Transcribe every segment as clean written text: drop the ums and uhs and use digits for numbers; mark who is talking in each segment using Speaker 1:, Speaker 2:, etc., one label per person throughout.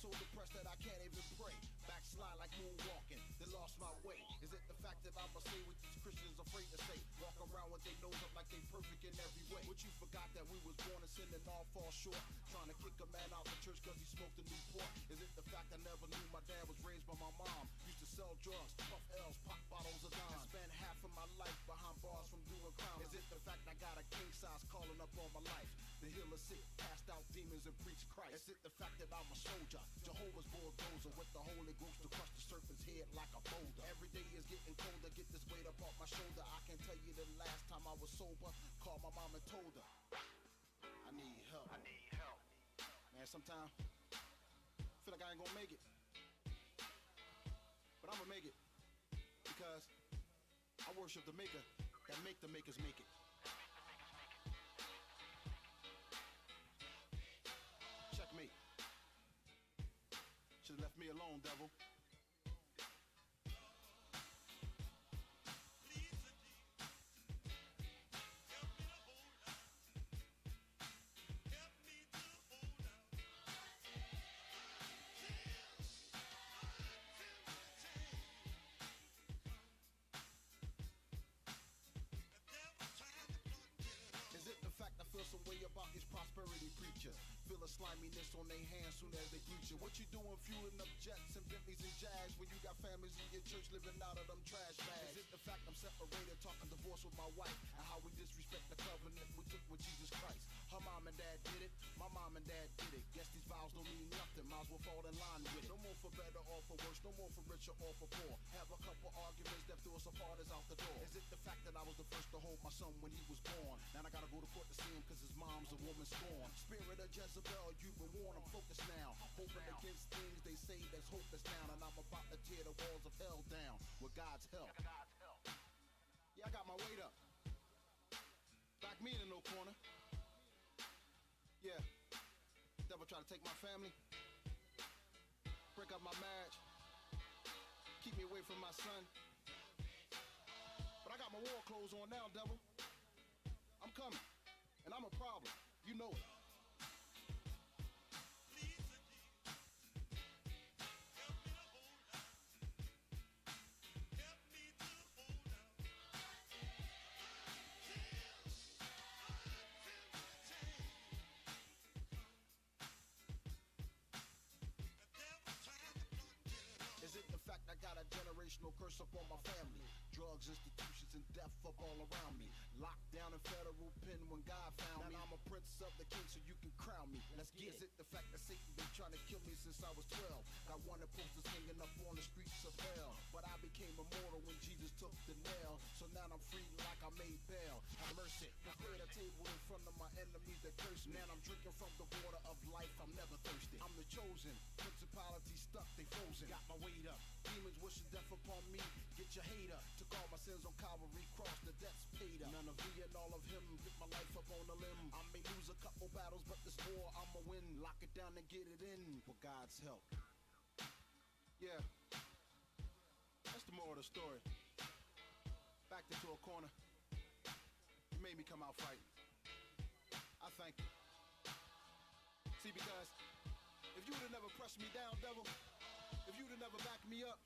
Speaker 1: so depressed that I can't even pray. Backslide like moonwalking, then lost my way. Is it the fact that I'ma say what these Christians afraid to say? Walk around with their nose up like they perfect in every way. But you forgot that we was born in sin and all fall short. Trying to kick a man out the church cause he smoked a Newport. Is it the fact I never knew my dad was raised by my mom? Used to sell drugs, puff L's, pop bottles of dimes. And spend half of my life behind bars from doing crime. Is it the fact I got a king size calling up on my life? The healer sick, cast out demons and preach Christ. Is it the fact that I'm a soldier, Jehovah's bulldozer with the Holy Ghost to crush the serpent's head like a boulder? Every day is getting colder, get this weight up off my shoulder. I can tell you the last time I was sober, called my mom and told her, I need help. Man, sometimes I feel like I ain't gonna make it. But I'ma make it. Because I worship the maker that make the makers make it. Checkmate. Should've left me alone, devil. Is it the fact I feel some way about these prosperity preachers? Feel a sliminess on their hands soon as they greet you. What you doing fueling up jets and Bentleys and Jags when you got families in your church living out of them trash bags? Is it the fact I'm separated, talking divorce with my wife, and how we disrespect the covenant we took with Jesus Christ? Her mom and dad did it, my mom and dad did it. Guess these vows don't mean nothing, might as well fall in line with it. No more for better or for worse, no more for richer or for poor. Have a couple arguments that threw us apart as out the door. Is it the fact that I was the first to hold my son when he was born? Now I gotta go to court to see him cause his mom's a woman scorn. Spirit of Jezebel, you've been warned, I'm focused now. Hoping against things they say that's hopeless down. And I'm about to tear the walls of hell down with God's help. Yeah, I got my weight up. Back me in no corner. Yeah, devil try to take my family, break up my marriage, keep me away from my son. But I got my war clothes on now, devil. I'm coming, and I'm a problem. You know it. Is it the fact I got a generational curse up on my family? Drugs, institutions, and death up all around me. Locked down in federal pen when God found me. Now I'm a prince of the king so you can crown me. Let's get it. Is it the fact that Satan been trying to kill me since I was 12? Got wanted posters hanging up on the streets of hell. But I became immortal when Jesus took the nail. So now I'm free like I made bail. Have mercy. Prepared a table in front of my enemies that curse me. Now I'm drinking from the water of life, I'm never thirsty. I'm the chosen, principality stuck, they frozen. Got my weight up, demons wishing death upon me. Get your hater, took all my sins on Calvary cross, the debt's paid up. None of me and all of him, get my life up on a limb. I may lose a couple battles, but this war I'ma win. Lock it down and get it in with God's help. Yeah, that's the moral of the story. Backed into a corner, you made me come out fighting. I thank you. See, because if you'd have never pressed me down, devil, if you'd have never backed me up,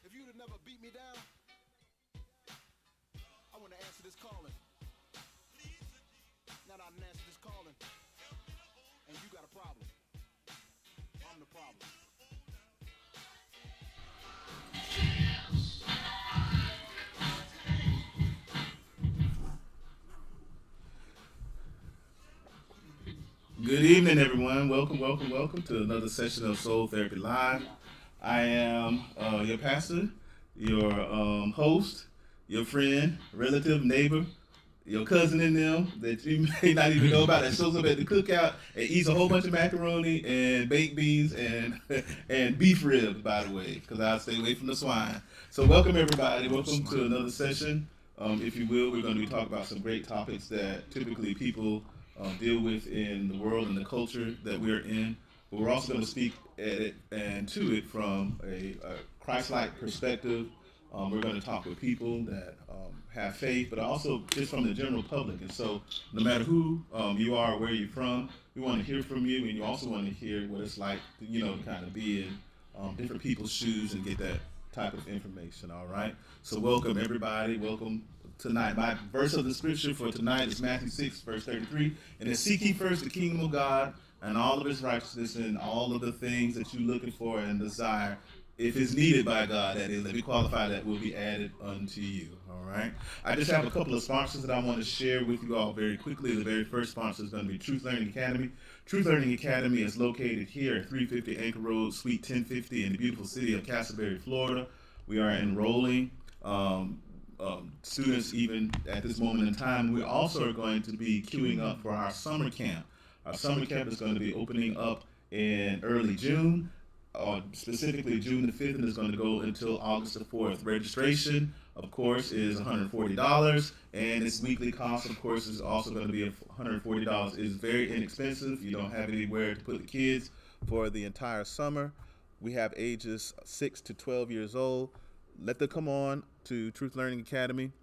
Speaker 1: if you'd have never beat me down, I wouldn't have answered this calling. Now that I didn't answer this calling, and you got a problem, I'm the problem.
Speaker 2: Good evening, everyone. Welcome to another session of Soul Therapy Live. I am your pastor, your host, your friend, relative, neighbor, your cousin in them that you may not even know about that shows up at the cookout and eats a whole bunch of macaroni and baked beans and and beef ribs, by the way, because I stay away from the swine. So welcome, everybody. Welcome to another session. If you will, we're going to be talking about some great topics that typically people deal with in the world and the culture that we're in. But we're also going to speak at it and to it from a Christ-like perspective, We're going to talk with people that have faith, but also just from the general public. And so no matter who you are, where you're from, we want to hear from you, and you also want to hear what it's like, to kind of be in different people's shoes and get that type of information, all right? So welcome, everybody. Welcome tonight. My verse of the scripture for tonight is Matthew 6, verse 33. And then seek ye first the kingdom of God and all of his righteousness and all of the things that you're looking for and desire, if it's needed by God, that is, let me qualify, that will be added unto you, all right? I just have a couple of sponsors that I want to share with you all very quickly. The very first sponsor is going to be Truth Learning Academy. Truth Learning Academy is located here at 350 Anchor Road, Suite 1050 in the beautiful city of Castleberry, Florida. We are enrolling students even at this moment in time. We also are going to be queuing up for our summer camp. Our summer camp is going to be opening up in early June. Specifically June the 5th, and it's going to go until August the 4th. Registration, of course, is $140, and its weekly cost, of course, is also going to be $140. It's very inexpensive. You don't have anywhere to put the kids for the entire summer. We have ages 6 to 12 years old. Let them come on to Truth Learning Academy.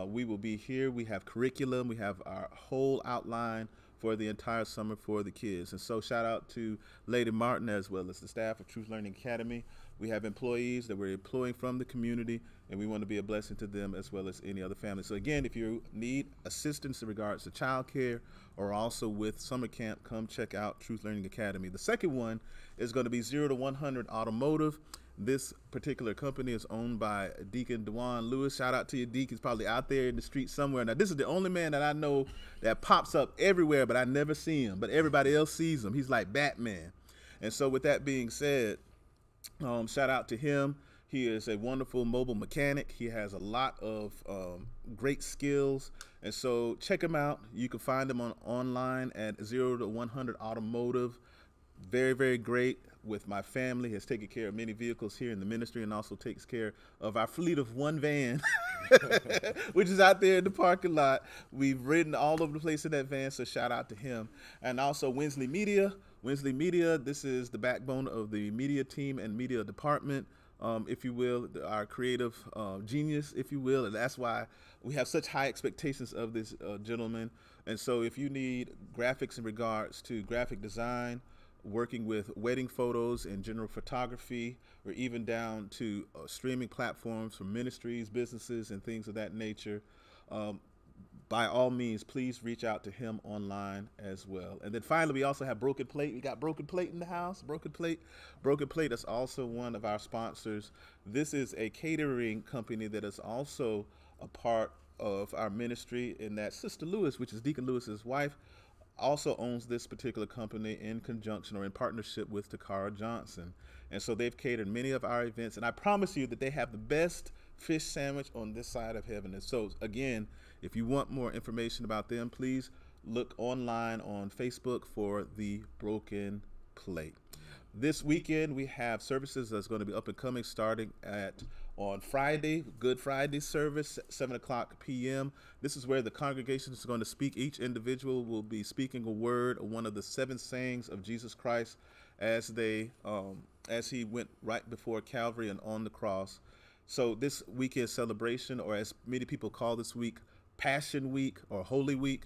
Speaker 2: We will be here. We have curriculum. We have our whole outline for the entire summer for the kids. And so shout out to Lady Martin as well as the staff of Truth Learning Academy. We have employees that we're employing from the community, and we want to be a blessing to them as well as any other family. So again, if you need assistance in regards to childcare or also with summer camp, come check out Truth Learning Academy. The second one is going to be 0 to 100 Automotive. This particular company is owned by Deacon Dewan Lewis. Shout out to you, Deacon. He's probably out there in the street somewhere. Now, this is the only man that I know that pops up everywhere, but I never see him. But everybody else sees him. He's like Batman. And so with that being said, shout out to him. He is a wonderful mobile mechanic. He has a lot of great skills. And so check him out. You can find him online at 0 to 100 Automotive. Very, very great with my family. Has taken care of many vehicles here in the ministry and also takes care of our fleet of one van, which is out there in the parking lot. We've ridden all over the place in that van, so shout out to him. And also Winsley Media. Winsley Media, this is the backbone of the media team and media department, if you will, our creative genius, if you will. And that's why we have such high expectations of this gentleman. And so if you need graphics in regards to graphic design, working with wedding photos and general photography, or even down to streaming platforms for ministries, businesses, and things of that nature, by all means, please reach out to him online as well. And then finally, we also have Broken Plate. We got Broken Plate in the house. Broken Plate is also one of our sponsors. This is a catering company that is also a part of our ministry, in that Sister Lewis, which is Deacon Lewis's wife, also owns this particular company in conjunction or in partnership with Takara Johnson. And so they've catered many of our events, and I promise you that they have the best fish sandwich on this side of heaven. And so again, if you want more information about them, please look online on Facebook for the Broken Plate. This weekend we have services that's going to be up and coming, starting on Friday, Good Friday service, 7 o'clock p.m. This is where the congregation is going to speak. Each individual will be speaking a word, one of the 7 sayings of Jesus Christ as he went right before Calvary and on the cross. So this weekend celebration, or as many people call this week, Passion Week or Holy Week,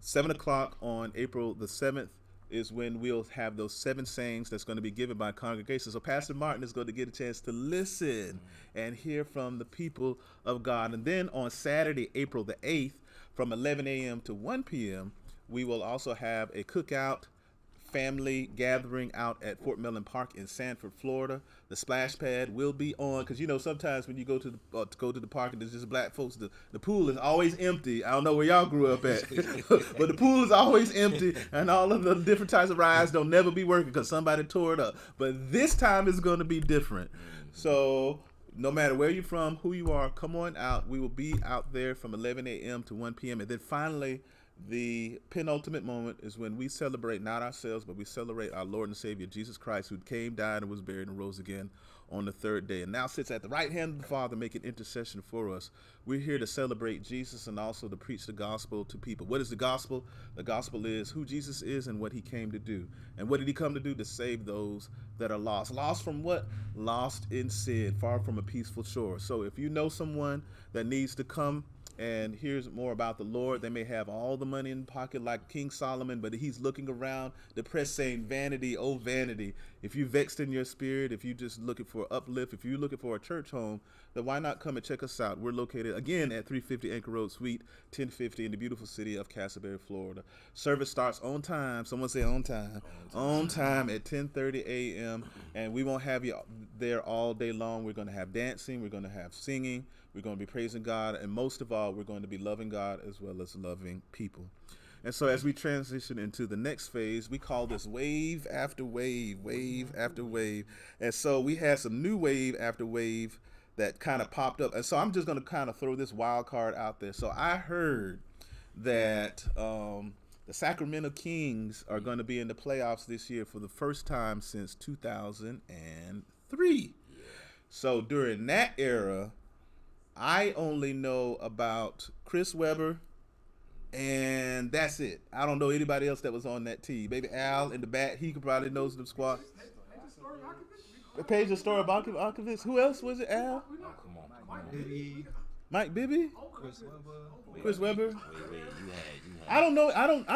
Speaker 2: 7 o'clock on April the 7th, is when we'll have those 7 sayings that's going to be given by congregation. So Pastor Martin is going to get a chance to listen and hear from the people of God. And then on Saturday, April the 8th, from 11 a.m. to 1 p.m., we will also have a cookout family gathering out at Fort Mellon Park in Sanford, Florida. The splash pad will be on, because sometimes when you go to the park and there's just black folks, the pool is always empty. I don't know where y'all grew up at, but the pool is always empty, and all of the different types of rides don't never be working because somebody tore it up. But this time is going to be different. So no matter where you're from, who you are, come on out. We will be out there from 11 a.m. to 1 p.m. And then finally, The penultimate moment is when we celebrate not ourselves, but we celebrate our Lord and Savior Jesus Christ, who came, died, and was buried, and rose again on the third day, and now sits at the right hand of the Father, making intercession for us. We're here to celebrate Jesus and also to preach the gospel to people. What is the gospel? The gospel is who Jesus is and what he came to do. And what did he come to do? To save those that are lost. Lost from what? Lost in sin, far from a peaceful shore. So if you know someone that needs to come and hears more about the Lord, they may have all the money in pocket like King Solomon, but he's looking around depressed saying, vanity, oh vanity. If you vexed in your spirit, if you just looking for uplift, if you're looking for a church home, then why not come and check us out? We're located again at 350 Anchor Road Suite 1050 in the beautiful city of Castleberry, Florida. Service starts on time. Someone say on time. On time at 10:30 a.m. And we won't have you there all day long. We're going to have dancing. We're going to have singing. We're going to be praising God. And most of all, we're going to be loving God as well as loving people. And so as we transition into the next phase, we call this wave after wave, wave after wave. And so we had some new wave after wave that kind of popped up. And so I'm just going to kind of throw this wild card out there. So I heard that the Sacramento Kings are going to be in the playoffs this year for the first time since 2003. So during that era, I only know about Chris Webber, and that's it. I don't know anybody else that was on that team. Maybe Al in the back, he could probably knows the squad. Page the story about Archivist. Who else was it? Al? Mike Bibby? Chris Webber? I don't know. I don't.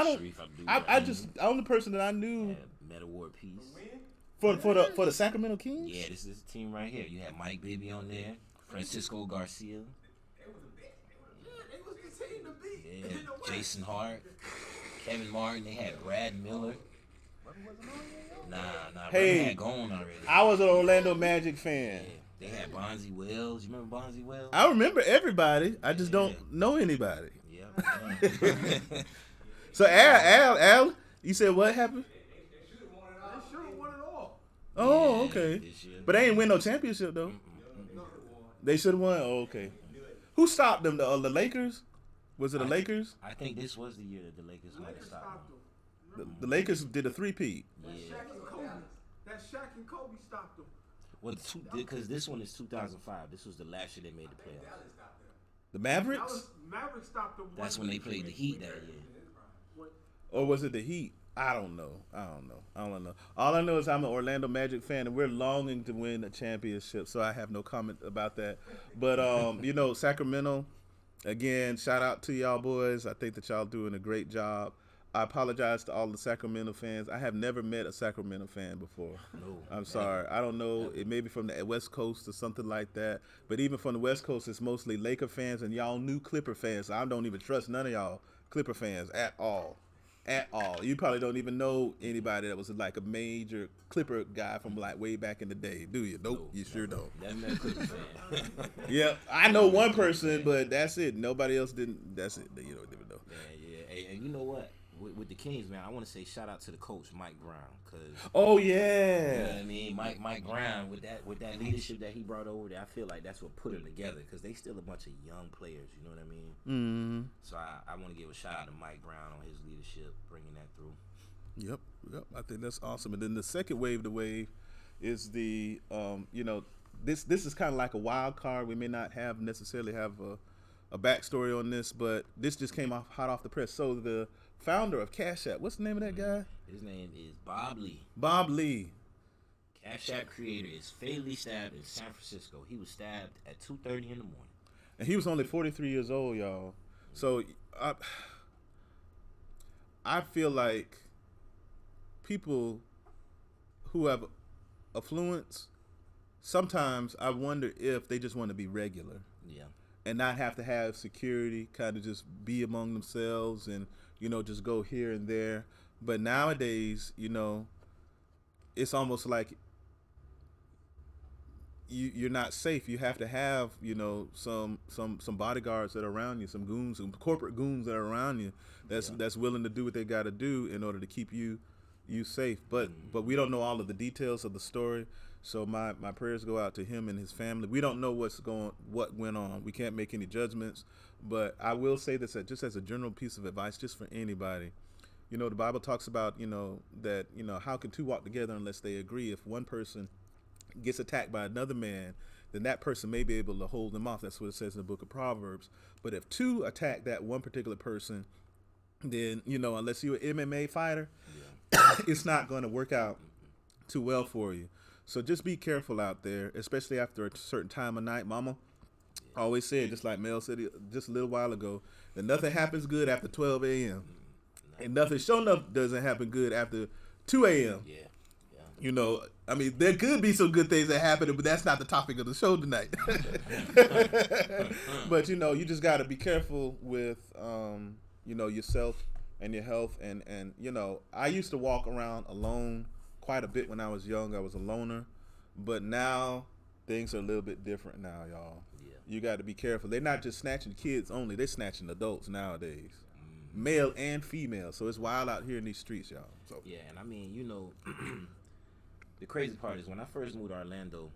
Speaker 2: I just the only person that I knew.
Speaker 3: Metal War Peace.
Speaker 2: For the Sacramento Kings.
Speaker 3: Yeah, this is the team right here. You had Mike Bibby on there, Francisco Garcia. Yeah, Jason Hart, Kevin Martin. They had Brad Miller. Nah.
Speaker 2: Hey,
Speaker 3: they had gone already.
Speaker 2: I was an Orlando Magic fan.
Speaker 3: Yeah, they had Bonzi Wells. You remember Bonzi Wells?
Speaker 2: I remember everybody. I just don't know anybody.
Speaker 3: Yeah.
Speaker 2: So Al, you said what happened?
Speaker 4: They should have won it all.
Speaker 2: Oh, okay. But they ain't win no championship though.
Speaker 4: No,
Speaker 2: They should have won. Oh, okay. Who stopped them? The Lakers? Was it the Lakers?
Speaker 3: I think this was the year that the Lakers might have stopped them.
Speaker 2: The Lakers did a three-peat.
Speaker 4: That Shaq and Kobe stopped them.
Speaker 3: Well, because this one is 2005. This was the last year they made the playoffs.
Speaker 2: The Mavericks?
Speaker 4: Mavericks stopped them.
Speaker 3: That's when they played the Heat that year.
Speaker 2: Or was it the Heat? I don't know. All I know is I'm an Orlando Magic fan, and we're longing to win a championship, so I have no comment about that. But, Sacramento, again, shout out to y'all boys. I think that y'all doing a great job. I apologize to all the Sacramento fans. I have never met a Sacramento fan before.
Speaker 3: No.
Speaker 2: I'm sorry. I don't know. It may be from the West Coast or something like that. But even from the West Coast, it's mostly Laker fans, and y'all new Clipper fans. I don't even trust none of y'all Clipper fans at all. At all. You probably don't even know anybody that was like a major Clipper guy from like way back in the day, do you? Nope, you sure don't.
Speaker 3: That's not a Clipper fan.
Speaker 2: Yeah, I know one person, but that's it. Nobody else didn't. That's it. You don't even know.
Speaker 3: Yeah. Hey, and you know what? With the Kings, man, I want to say shout out to the coach, Mike Brown.
Speaker 2: Oh
Speaker 3: You know
Speaker 2: yeah.
Speaker 3: what I mean? Mike Brown, with that leadership that he brought over there, I feel like that's what put them together, because they still a bunch of young players, you know what I mean?
Speaker 2: Mm-hmm.
Speaker 3: So I want to give a shout out to Mike Brown on his leadership, bringing that through.
Speaker 2: Yep. I think that's awesome. And then the second wave, is the this is kind of like a wild card. We may not necessarily have a backstory on this, but this just came hot off the press. So the founder of Cash App, what's the name of that guy?
Speaker 3: His name is Bob Lee.
Speaker 2: Bob Lee.
Speaker 3: Cash App creator is fatally stabbed in San Francisco. He was stabbed at 2:30 in the morning.
Speaker 2: And he was only 43 years old, y'all. So I feel like people who have affluence, sometimes I wonder if they just want to be regular.
Speaker 3: Yeah.
Speaker 2: And not have to have security, kind of just be among themselves and, just go here and there. But nowadays, it's almost like you're not safe. You have to have, some bodyguards that are around you, some goons, some corporate goons that are around you that's willing to do what they got to do in order to keep you safe. But we don't know all of the details of the story. So my prayers go out to him and his family. We don't know what went on. We can't make any judgments, But I will say this just as a general piece of advice, just for anybody. You know, the Bible talks about, that, how can two walk together unless they agree? If one person gets attacked by another man, then that person may be able to hold them off. That's what it says in the book of Proverbs. But if two attack that one particular person, then, unless you're an MMA fighter, it's not going to work out too well for you. So just be careful out there, especially after a certain time of night. Mama always said, just like Mel said just a little while ago, that nothing happens good after 12 a.m. And nothing sure enough doesn't happen good after 2 a.m. I mean, there could be some good things that happen, but that's not the topic of the show tonight. But, you just got to be careful with, yourself and your health. And, I used to walk around alone quite a bit when I was young. I was a loner. But now things are a little bit different now, y'all. Yeah. You got to be careful. They're not just snatching kids only. They're snatching adults nowadays. Male and female. So it's wild out here in these streets, y'all. So
Speaker 3: yeah, and I mean, the crazy part is when I first moved to Orlando,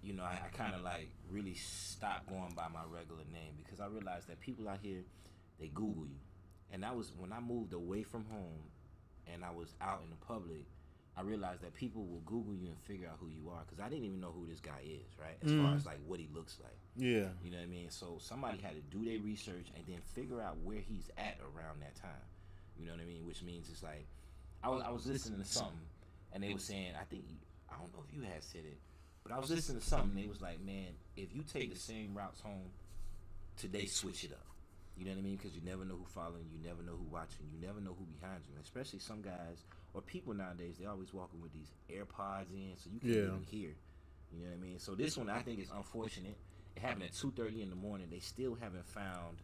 Speaker 3: I kind of like really stopped going by my regular name because I realized that people out here, they Google you. And that was when I moved away from home and I was out in the public, I realized that people will Google you and figure out who you are because I didn't even know who this guy is, right? As far as like what he looks like.
Speaker 2: Yeah.
Speaker 3: You know what I mean? So somebody had to do their research and then figure out where he's at around that time. You know what I mean? Which means it's like, I was listening to something and they were saying, I don't know if you had said it, but I was listening to something and they was like, man, if you take the same routes home, today switch it up. You know what I mean? Because you never know who following you, never know who watching, you never know who behind you. Especially some guys or people nowadays, they always walking with these AirPods in, so you can't even hear. You know what I mean? So this one I think is unfortunate. It happened at 2:30 in the morning. They still haven't found.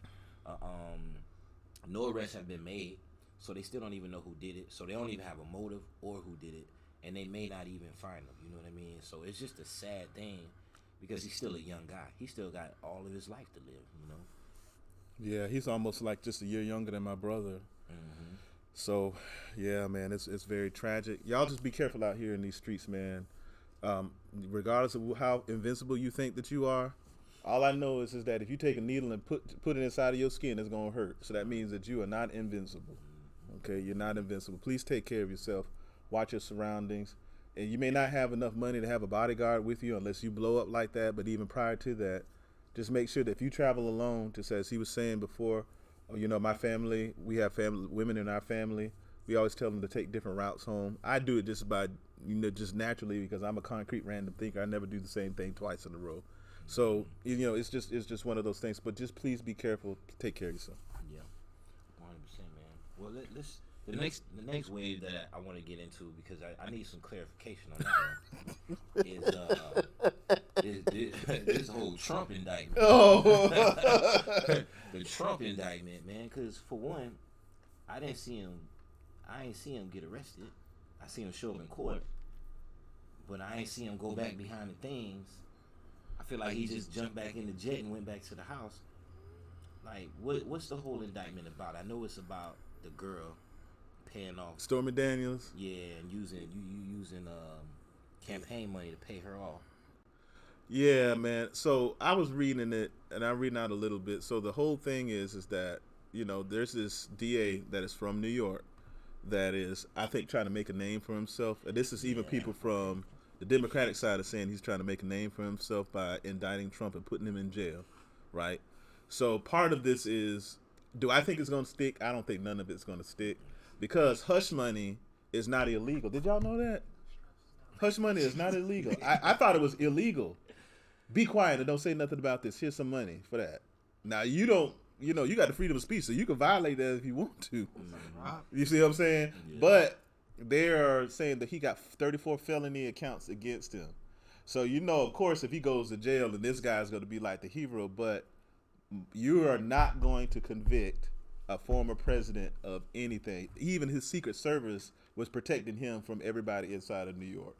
Speaker 3: No arrests have been made, so they still don't even know who did it. So they don't even have a motive or who did it, and they may not even find them. You know what I mean? So it's just a sad thing because he's still a young guy. He still got all of his life to live.
Speaker 2: Yeah, he's almost like just a year younger than my brother. Mm-hmm. So, yeah, man, it's very tragic. Y'all just be careful out here in these streets, man. Regardless of how invincible you think that you are, all I know is that if you take a needle and put it inside of your skin, it's going to hurt. So that means that you are not invincible. Okay, you're not invincible. Please take care of yourself. Watch your surroundings. And you may not have enough money to have a bodyguard with you unless you blow up like that. But even prior to that, just make sure that if you travel alone, just as he was saying before, my family, we have women in our family. We always tell them to take different routes home. I do it just by, just naturally because I'm a concrete random thinker. I never do the same thing twice in a row. So, it's just one of those things. But just please be careful. Take care of yourself.
Speaker 3: Yeah, 100%, man. Well, let's the next wave that I want to get into because I need some clarification on that one is this whole Trump indictment. Oh, the Trump indictment, man. Because for one, I ain't see him get arrested. I see him show up in court, but I ain't see him go back behind the things. I feel like he just jumped back in the jet and went back to the house. Like, what's the whole indictment about? I know it's about the girl paying off
Speaker 2: Stormy Daniels.
Speaker 3: Yeah, and using campaign money to pay her off.
Speaker 2: Yeah, man. So I was reading it, and I'm reading out a little bit. So the whole thing is that there's this DA that is from New York that is, I think, trying to make a name for himself. And this is even people from the Democratic side are saying he's trying to make a name for himself by indicting Trump and putting him in jail, right? So part of this is, do I think it's going to stick? I don't think none of it's going to stick because hush money is not illegal. Did y'all know that? Hush money is not illegal. I thought it was illegal. Be quiet and don't say nothing about this. Here's some money for that. Now, you don't, you got the freedom of speech, so you can violate that if you want to. You see what I'm saying? Yeah. But they are saying that he got 34 felony accounts against him. So, of course, if he goes to jail, then this guy's going to be like the hero. But you are not going to convict a former president of anything. Even his Secret Service was protecting him from everybody inside of New York.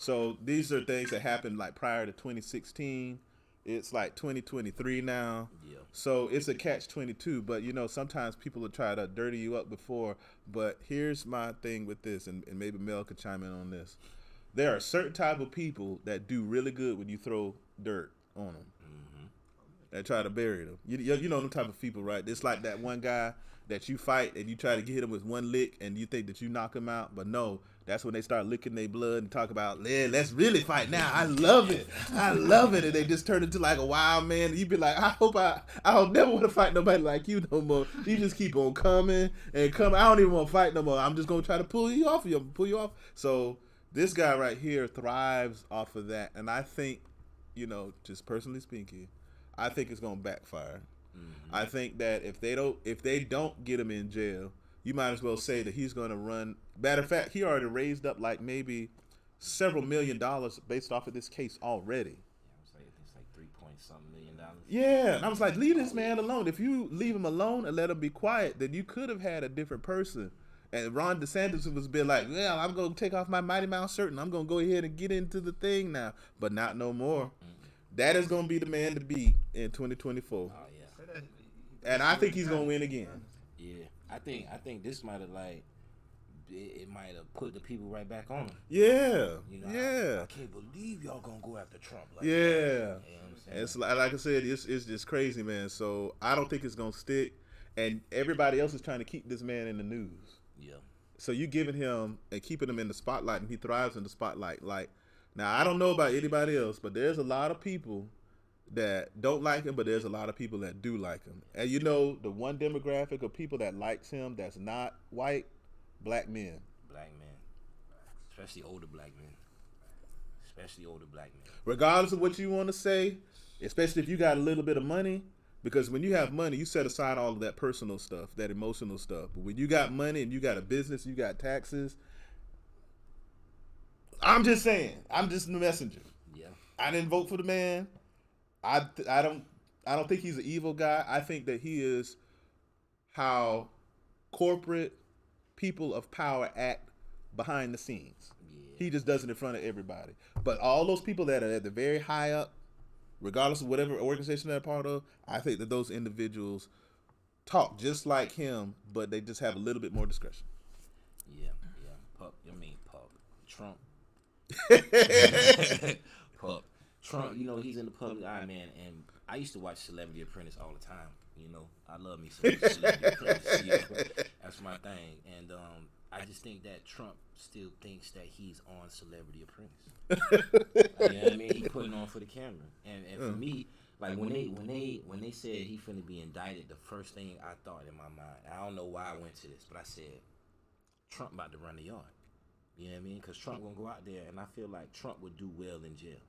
Speaker 2: So these are things that happened like prior to 2016. It's like 2023 now. Yeah. So it's a catch-22. But, sometimes people will try to dirty you up before. But here's my thing with this, and maybe Mel could chime in on this. There are certain type of people that do really good when you throw dirt on them. Mm-hmm. that try to bury them. You know them type of people, right? It's like that one guy that you fight and you try to get him with one lick and you think that you knock him out, but no, that's when they start licking their blood and talk about, let's really fight now. I love it, and they just turn into like a wild man. And you be like, I'll never want to fight nobody like you no more. You just keep on coming and coming. I don't even want to fight no more. I'm just gonna try to pull you off. So this guy right here thrives off of that, and I think, just personally speaking, I think it's gonna backfire. I think that if they don't get him in jail, you might as well say that he's going to run. Matter of fact, he already raised up like maybe several $1 million based off of this case already.
Speaker 3: Yeah, it's like $3-point-something million.
Speaker 2: Yeah, and I was like, leave this man alone. If you leave him alone and let him be quiet, then you could have had a different person. And Ron DeSantis was been like, well, I'm going to take off my Mighty Mouse shirt and I'm going to go ahead and get into the thing now, but not no more. Mm-hmm. That is going to be the man to beat in 2024. Oh yeah. And I think he's gonna win again.
Speaker 3: Yeah, I think this might have it might have put the people right back on him.
Speaker 2: Yeah,
Speaker 3: I can't believe y'all gonna go after Trump. Like
Speaker 2: yeah,
Speaker 3: that. You know
Speaker 2: it's like I said, it's just crazy, man. So I don't think it's gonna stick, and everybody else is trying to keep this man in the news.
Speaker 3: Yeah.
Speaker 2: So you giving him and keeping him in the spotlight, and he thrives in the spotlight. Like now, I don't know about anybody else, but there's a lot of people that don't like him, but there's a lot of people that do like him. And the one demographic of people that likes him that's not white, black men.
Speaker 3: Black men. Especially older black men.
Speaker 2: Regardless of what you want to say, especially if you got a little bit of money, because when you have money, you set aside all of that personal stuff, that emotional stuff. But when you got money and you got a business, you got taxes, I'm just saying, I'm just the messenger.
Speaker 3: Yeah.
Speaker 2: I didn't vote for the man. I don't think he's an evil guy. I think that he is how corporate people of power act behind the scenes. Yeah. He just does it in front of everybody. But all those people that are at the very high up, regardless of whatever organization they're part of, I think that those individuals talk just like him, but they just have a little bit more discretion.
Speaker 3: Yeah. Trump. Pup. Trump, he's in the public eye, man, and I used to watch Celebrity Apprentice all the time. I love me some Celebrity Apprentice. That's my thing, and I just think that Trump still thinks that he's on Celebrity Apprentice. You know what I mean? He putting on for the camera, and for me, like when they said he finna be indicted, the first thing I thought in my mind, I don't know why I went to this, but I said, Trump about to run the yard. You know what I mean? Because Trump gonna go out there, and I feel like Trump would do well in jail.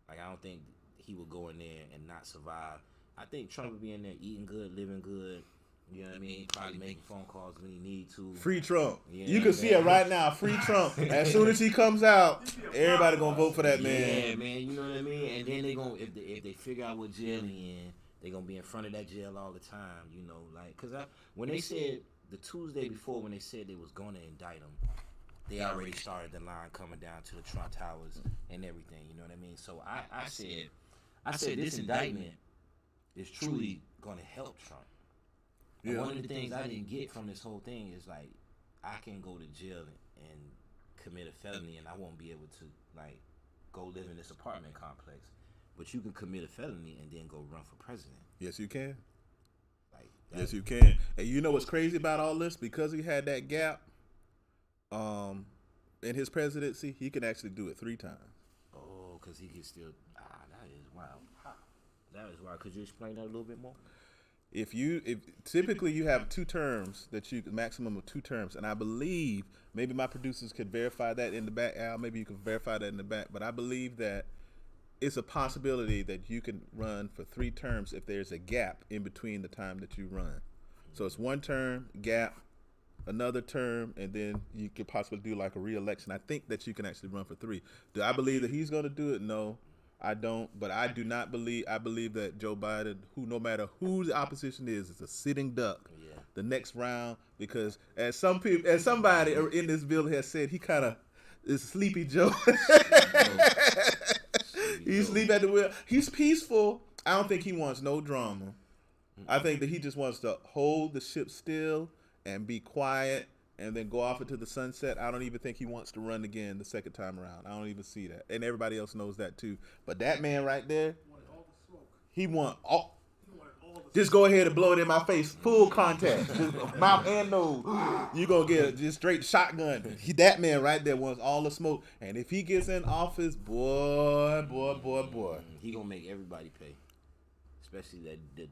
Speaker 3: Like, I don't think he would go in there and not survive. I think Trump would be in there eating good, living good. You know what I mean? Probably making phone calls when he need to.
Speaker 2: Free Trump. You can see it right now. Free Trump. As soon as he comes out, everybody gonna vote for that man.
Speaker 3: Yeah, man. You know what I mean? And then they gonna if they figure out what jail he in, they gonna be in front of that jail all the time. Cause when they said the Tuesday before when they said they was gonna indict him, they already started the line coming down to the Trump Towers and everything. You know what I mean? So I said this indictment is truly going to help Trump. Yeah. One of the things I didn't get from this whole thing is like I can go to jail and commit a felony and I won't be able to like go live in this apartment complex. But you can commit a felony and then go run for president.
Speaker 2: Yes, you can. Yes, you can. And you know what's crazy about all this? Because he had that gap. In his presidency, he can actually do it 3 times.
Speaker 3: Oh, because he can still. That is wild. That is wild. Could you explain that a little bit more?
Speaker 2: If typically you have 2 terms maximum of 2 terms, and I believe maybe my producers could verify that in the back. Al, maybe you can verify that in the back. But I believe that it's a possibility that you can run for 3 terms if there's a gap in between the time that you run. So it's 1 term gap. Another term, and then you could possibly do like a re-election. I think that you can actually run for 3. Do I believe that he's going to do it? No, I don't. But I do not believe. I believe that Joe Biden, who no matter who the opposition is a sitting duck. Yeah. The next round, because as somebody in this bill has said, he kind of is Sleepy Joe. He's sleep at the wheel. He's peaceful. I don't think he wants no drama. I think that he just wants to hold the ship still and be quiet and then go off into the sunset. I don't even think he wants to run again the second time around. I don't even see that. And everybody else knows that too. But that man right there, he want all. Just go ahead and blow it in my face. Full contact. Just mouth and nose. You gonna get just straight shotgun. That man right there wants all the smoke. And if he gets in office, boy.
Speaker 3: He gonna make everybody pay. Especially that the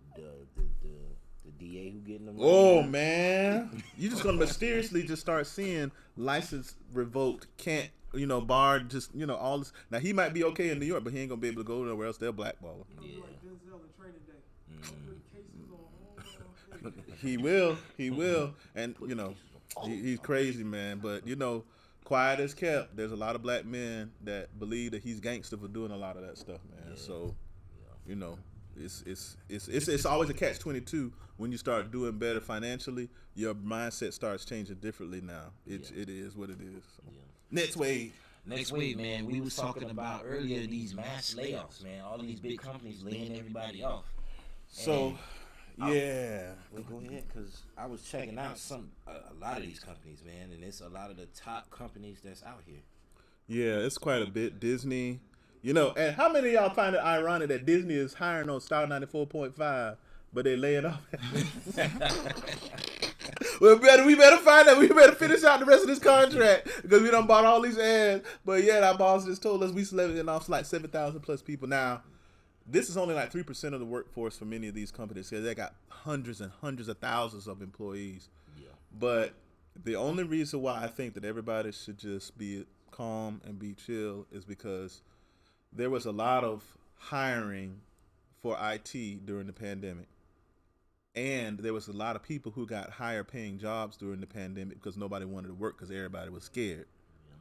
Speaker 3: DA who getting them.
Speaker 2: Oh man. You just gonna mysteriously just start seeing license revoked, can't, barred, just, all this. Now he might be okay in New York, but he ain't gonna be able to go nowhere else. They'll blackball him.
Speaker 4: Yeah. Like Denzel in Training Day.
Speaker 2: He will, and he's crazy, man. But quiet as kept. There's a lot of black men that believe that he's gangster for doing a lot of that stuff, man. Yeah. So, it's always a catch-22 when you start doing better financially. Your mindset starts changing differently now. It is what it is. So. Yeah.
Speaker 3: Next wave, man. We was talking about earlier these mass layoffs, man. All these big companies laying everybody off.
Speaker 2: So. Yeah.
Speaker 3: Well, go ahead, because I was checking out a lot of these companies, man, and it's a lot of the top companies that's out here.
Speaker 2: Yeah, it's quite a bit. Disney, and how many of y'all find it ironic that Disney is hiring on Star 94.5, but they're laying off? Well, we better find out. We better finish out the rest of this contract because we done bought all these ads. But yeah, our boss just told us we laying off like 7,000 plus people now. This is only like 3% of the workforce for many of these companies. So they got hundreds and hundreds of thousands of employees. Yeah. But the only reason why I think that everybody should just be calm and be chill is because there was a lot of hiring for IT during the pandemic. And there was a lot of people who got higher paying jobs during the pandemic because nobody wanted to work because everybody was scared. Yeah.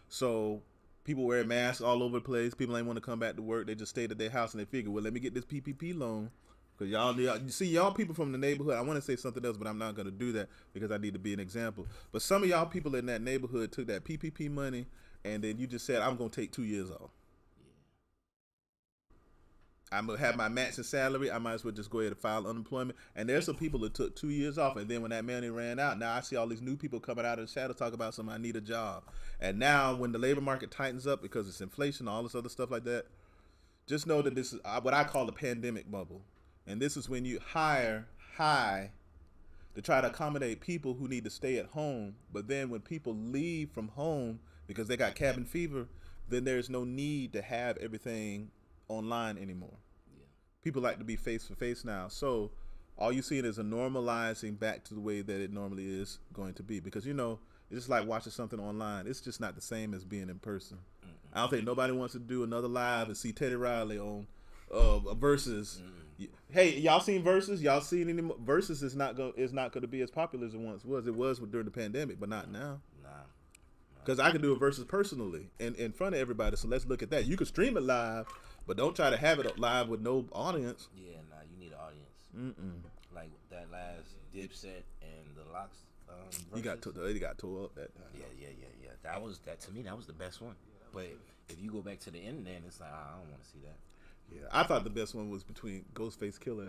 Speaker 2: So people wear masks all over the place. People ain't want to come back to work. They just stayed at their house and they figured, well, let me get this PPP loan. Because y'all people from the neighborhood, I want to say something else, but I'm not going to do that because I need to be an example. But some of y'all people in that neighborhood took that PPP money and then you just said, I'm going to take 2 years off. I'm going to have my matching salary. I might as well just go ahead and file unemployment. And there's some people that took 2 years off. And then when that money ran out, now I see all these new people coming out of the shadow talking about I need a job. And now when the labor market tightens up because it's inflation, all this other stuff like that, just know that this is what I call the pandemic bubble. And this is when you hire high to try to accommodate people who need to stay at home. But then when people leave from home because they got cabin fever, then there's no need to have everything online anymore. Yeah. People like to be face to face now. So all you see is a normalizing back to the way that it normally is going to be. Because, it's just like watching something online. It's just not the same as being in person. I don't think nobody wants to do another live and see Teddy Riley on Versus. Hey, y'all seen Versus? Y'all seen any more? Versus is not going to be as popular as it once was. It was during the pandemic, but not now. Because I can do a Versus personally in front of everybody. So let's look at that. You can stream it live, but don't try to have it live with no audience.
Speaker 3: Yeah, you need an audience. Like that last Dipset and the Locks.
Speaker 2: They got tore up that time.
Speaker 3: Yeah. That to me, that was the best one. But if you go back to the internet, it's like I don't want to see that.
Speaker 2: Yeah, I thought the best one was between Ghostface Killer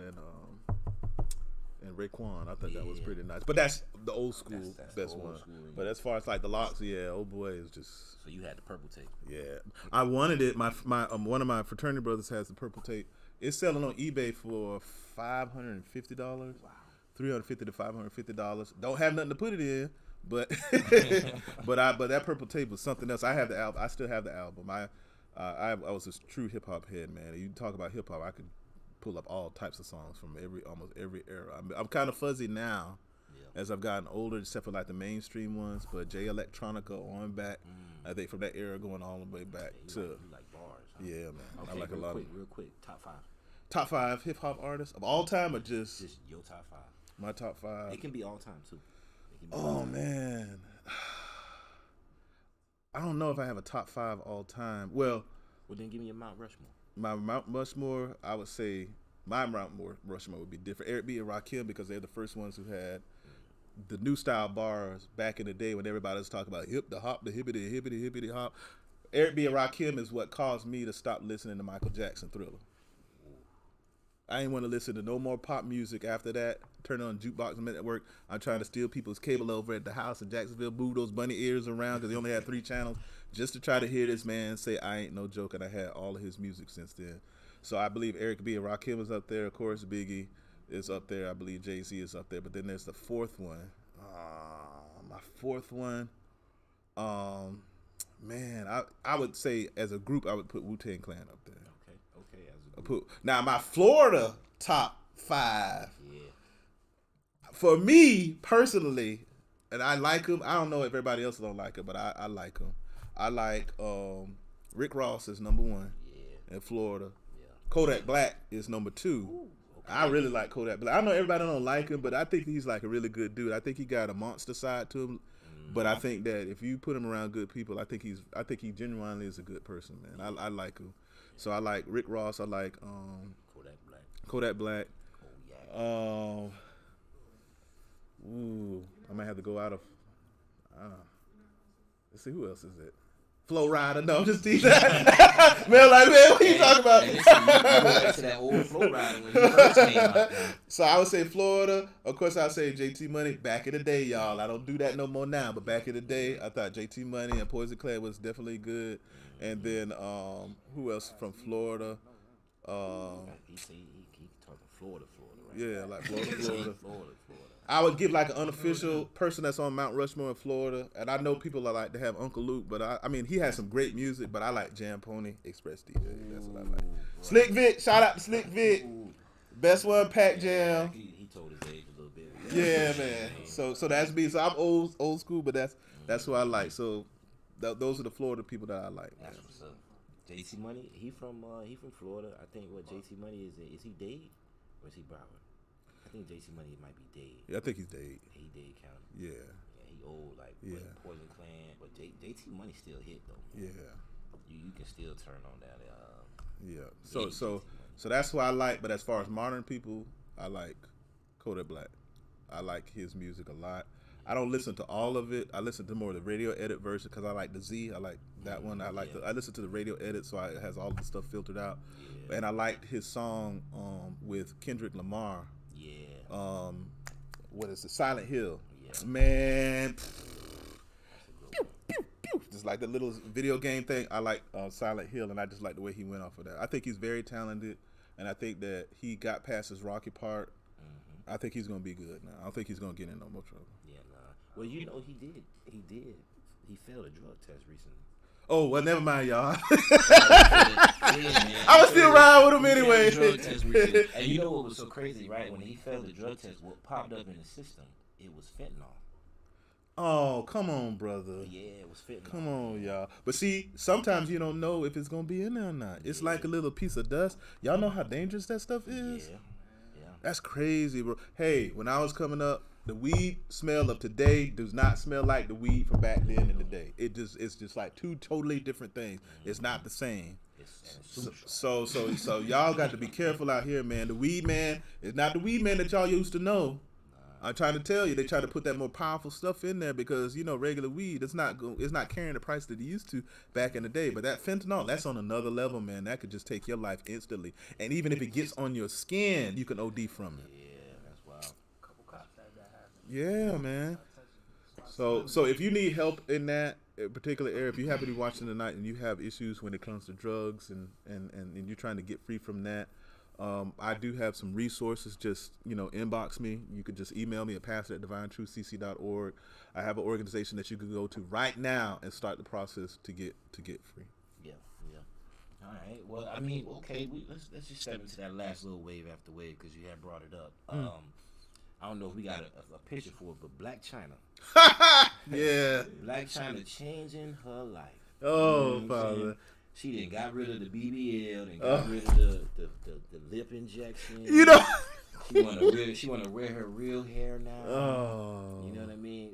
Speaker 2: and Raekwon. I thought that was pretty nice. But that's the old school
Speaker 3: that's
Speaker 2: best
Speaker 3: old
Speaker 2: one.
Speaker 3: School, yeah.
Speaker 2: But as far as like the Locks, old boy is just.
Speaker 3: So you had the purple tape. Yeah,
Speaker 2: I wanted it. My one of my fraternity brothers has the purple tape. It's selling on eBay for $550. Wow. $350 to $550. Don't have nothing to put it in, but but that purple tape was something else. I have the album. I still have the album. I was a true hip hop head, man. You talk about hip hop, I could pull up all types of songs from almost every era. I'm kind of fuzzy now as I've gotten older, except for like the mainstream ones. But J Electronica on back, I think from that era going all the way back to.
Speaker 3: You like bars? Huh?
Speaker 2: Yeah, man.
Speaker 3: Okay,
Speaker 2: I like a lot.
Speaker 3: Real quick, top 5.
Speaker 2: Top 5 hip hop artists of all time, or just
Speaker 3: your top 5?
Speaker 2: My top 5.
Speaker 3: It can be all time too.
Speaker 2: Oh man, I don't know if I have a top 5 all time. Well,
Speaker 3: then give me your Mount Rushmore.
Speaker 2: My Mount Rushmore, I would say my Mount Rushmore would be different. Eric B and Rakim, because they're the first ones who had the new style bars back in the day when everybody was talking about hip, the hop, the hippity hop. Eric B and Rakim is what caused me to stop listening to Michael Jackson Thriller. I didn't want to listen to no more pop music after that. Turn on jukebox network. I'm trying to steal people's cable over at the house in Jacksonville, move those bunny ears around because they only had 3 channels just to try to hear this man say I ain't no joke, and I had all of his music since then. So I believe Eric B and Rakim is up there. Of course, Biggie is up there. I believe Jay-Z is up there. But then there's the fourth one. My fourth one. Man, I would say as a group, I would put Wu-Tang Clan up there.
Speaker 3: Okay, as a group.
Speaker 2: Now, my Florida top 5. Yeah. For me, personally, and I like him. I don't know if everybody else don't like him, but I like him. I like Rick Ross is number 1 in Florida. Yeah. Kodak Black is number 2. Ooh, okay. I really like Kodak Black. I know everybody don't like him, but I think he's like a really good dude. I think he got a monster side to him. But I think that if you put him around good people, I think he genuinely is a good person, man. I like him. So I like Rick Ross. I like Kodak Black. Oh yeah. I might have to go out of. Let's see, who else is it? Flow Rider. No, I'm just teasing. Man, what are you talking about?
Speaker 3: You go back to that old Flow Rider when he first came out.
Speaker 2: So I would say Florida. Of course, I would say JT Money. Back in the day, y'all. I don't do that no more now. But back in the day, I thought JT Money and Poison Clay was definitely good. And then who else from Florida?
Speaker 3: He talking Florida, right?
Speaker 2: Yeah, like Florida. I would give like an unofficial person that's on Mount Rushmore in Florida, and I know people are like to have Uncle Luke, but I mean he has some great music, but I like Jam Pony, Express DJ. That's what I like. Slick Vic, shout out to Slick Vic, best one, Pac Jam.
Speaker 3: He told his age a little bit.
Speaker 2: Yeah, man. So that's me. So I'm old school, but that's who I like. So those are the Florida people that I like. Man.
Speaker 3: That's what's up. JT Money, he from Florida. I think what JT Money is he Dade or is he Broward? I think JT Money might be Dade.
Speaker 2: Yeah, I think he's Dade.
Speaker 3: He Dade County.
Speaker 2: Yeah,
Speaker 3: he old like Poison Clan, but JT Money still hit though. Man. Yeah, you can still turn on that.
Speaker 2: Yeah. So that's who I like. But as far as modern people, I like Kodak Black. I like his music a lot. I don't listen to all of it. I listen to more of the radio edit version because I like the Z. I like that one. I listen to the radio edit, so it has all of the stuff filtered out. Yeah. And I liked his song with Kendrick Lamar. Yeah. What is it? Silent Hill. Yeah. Man. Pew, pew, pew. Just like the little video game thing. I like Silent Hill, and I just like the way he went off of that. I think he's very talented, and I think that he got past his rocky part. I think he's gonna be good now. I don't think he's gonna get in no more trouble.
Speaker 3: Yeah, nah. Well, you know he did. He failed a drug test recently.
Speaker 2: Oh, well, never mind, y'all. I was still riding with him anyway.
Speaker 3: Drug test recently. And you know what was so crazy, right? When he failed the drug test, what popped up in the system, it was fentanyl.
Speaker 2: Oh, come on, brother.
Speaker 3: Yeah, it was fentanyl.
Speaker 2: Come on, y'all. But see, sometimes you don't know if it's gonna be in there or not. It's like a little piece of dust. Y'all know how dangerous that stuff is? Yeah. That's crazy, bro. Hey, when I was coming up, the weed smell of today does not smell like the weed from back then in the day. It's just like two totally different things. It's not the same. So y'all got to be careful out here, man. The weed man is not the weed man that y'all used to know. I'm trying to tell you, they try to put that more powerful stuff in there because regular weed it's not carrying the price that it used to back in the day. But that fentanyl, that's on another level, man. That could just take your life instantly. And even if it gets on your skin, you can OD from it.
Speaker 3: Yeah, that's wild. A couple cops had that happen.
Speaker 2: Yeah, man. So if you need help in that particular area, if you happen to be watching tonight and you have issues when it comes to drugs and you're trying to get free from that. I do have some resources. Just inbox me. You could just email me at pastor@divinetruthcc.org. I have an organization that you can go to right now and start the process to get free.
Speaker 3: Yeah. All right. Well, I mean, okay. Let's just step into that last little wave after wave because you had brought it up. I don't know if we got a picture for it, but Black China.
Speaker 2: Yeah.
Speaker 3: Black China changing her life.
Speaker 2: Oh, Father.
Speaker 3: She done got rid of the BBL and got rid of the lip injection. She wanna wear her real hair now.
Speaker 2: Oh.
Speaker 3: You know what I mean?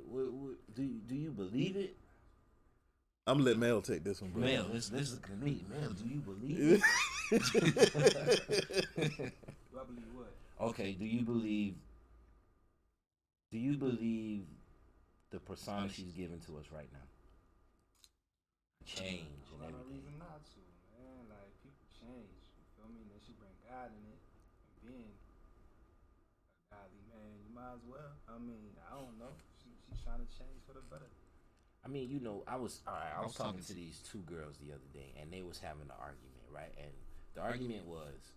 Speaker 3: Do you believe it?
Speaker 2: I'm gonna let Mel take this one, bro.
Speaker 3: Mel, let's look at me. Mel, do you believe it?
Speaker 4: Do I believe what?
Speaker 3: Okay, do you believe the persona she's giving to us right now? Change and everything.
Speaker 4: No reason not to, man. Like, people change. You feel me? And then she bring God in it. And being a godly man, you might as well. I mean, I don't know. She's trying to change for the better.
Speaker 3: I mean, I was talking to these two girls the other day, and they was having an argument, right? And the argument was,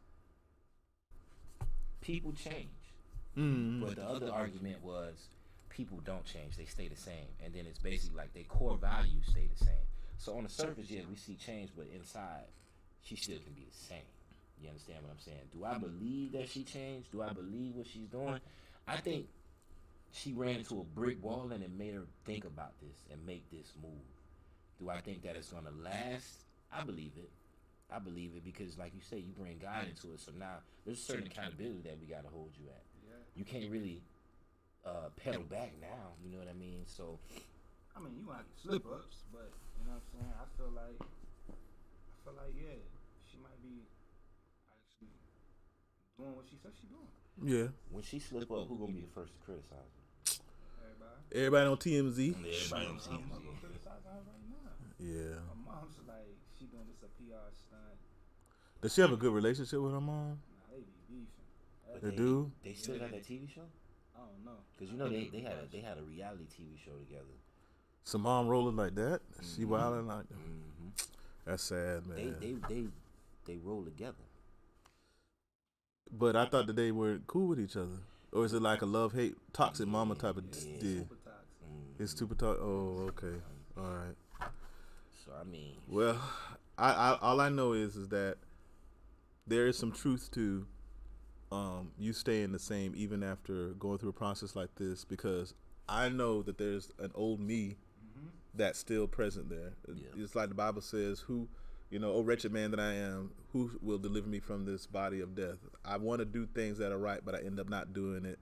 Speaker 3: people change. But the other argument was people don't change; they stay the same. And then it's basically like their core values stay the same. So on the surface, yeah, we see change, but inside, she still can be the same. You understand what I'm saying? Do I believe that she changed? Do I believe what she's doing? I think she ran into a brick wall and it made her think about this and make this move. Do I think that it's going to last? I believe it. I believe it because, like you say, you bring God into it. So now there's a certain accountability that we got to hold you at. You can't really pedal back now. You know what I mean? So,
Speaker 4: I mean, you might get slip ups, but you know what I'm saying. I feel like, yeah, she might be actually doing what she said she's doing.
Speaker 2: Yeah.
Speaker 3: when she slip up, who gonna be the first to criticize her?
Speaker 2: Everybody on TMZ.
Speaker 3: Everybody on
Speaker 4: I'm
Speaker 3: TMZ.
Speaker 4: gonna criticize her right now.
Speaker 2: Yeah.
Speaker 4: My mom's like, she doing this a PR stunt.
Speaker 2: Does she have a good relationship with her mom?
Speaker 4: Nah, they be beefing.
Speaker 2: They do?
Speaker 3: They still got that TV show?
Speaker 4: I don't know.
Speaker 3: Because you know they had a reality TV show together.
Speaker 2: So mom rolling like that? She wilding like that? That's sad, man.
Speaker 3: They roll together.
Speaker 2: But I thought that they were cool with each other. Or is it like a love-hate, toxic mama type of deal?
Speaker 4: Super toxic.
Speaker 2: It's super toxic? Oh, okay. All right.
Speaker 3: So, I mean...
Speaker 2: Well, I all I know is that there is some truth to you staying the same even after going through a process like this, because I know that there's an old me that's still present there.
Speaker 3: Yeah.
Speaker 2: It's like the Bible says, who, oh wretched man that I am, who will deliver me from this body of death? I want to do things that are right, but I end up not doing it.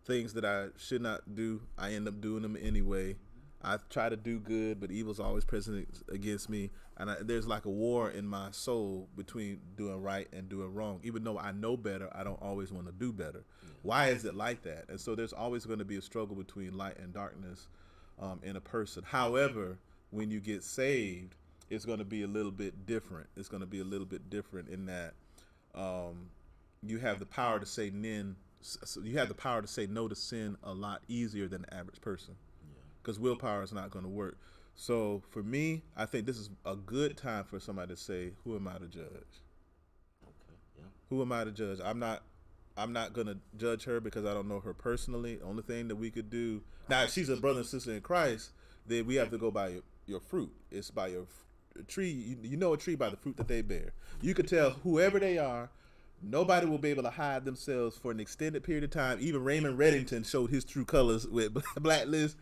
Speaker 2: Things that I should not do, I end up doing them anyway. I try to do good, but evil's always present against me. And there's like a war in my soul between doing right and doing wrong. Even though I know better, I don't always want to do better. Why is it like that? And so there's always going to be a struggle between light and darkness in a person. However, when you get saved, it's going to be a little bit different. It's going to be a little bit different in that you have the power to say you have the power to say no to sin a lot easier than the average person, because willpower is not going to work. So for me, I think this is a good time for somebody to say, who am I to judge?
Speaker 3: Okay, yeah.
Speaker 2: Who am I to judge? I'm not going to judge her because I don't know her personally. The only thing that we could do, now if she's a brother and sister in Christ, then we have to go by your fruit. It's by your tree. You know a tree by the fruit that they bear. You could tell whoever they are. Nobody will be able to hide themselves for an extended period of time. Even Raymond Reddington showed his true colors with Blacklist.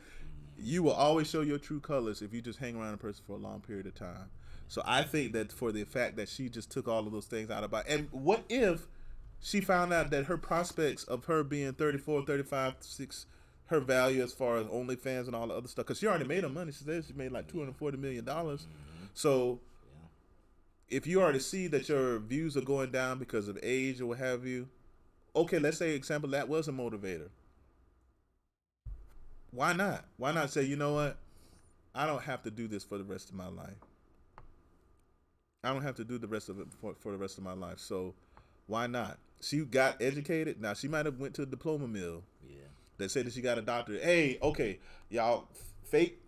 Speaker 2: You will always show your true colors if you just hang around a person for a long period of time. So I think that for the fact that she just took all of those things out of it. And what if she found out that her prospects of her being 34, 35, 6, her value as far as OnlyFans and all the other stuff, because she already made her money. She said she made like $240 million. So if you already see that your views are going down because of age or what have you, okay, let's say, example, that was a motivator. Why not? Why not say, you know what? I don't have to do this for the rest of my life. I don't have to do the rest of it for the rest of my life. So why not? She got educated. Now, she might have went to a diploma mill.
Speaker 3: Yeah.
Speaker 2: They said that she got a doctorate. Hey, okay, y'all fake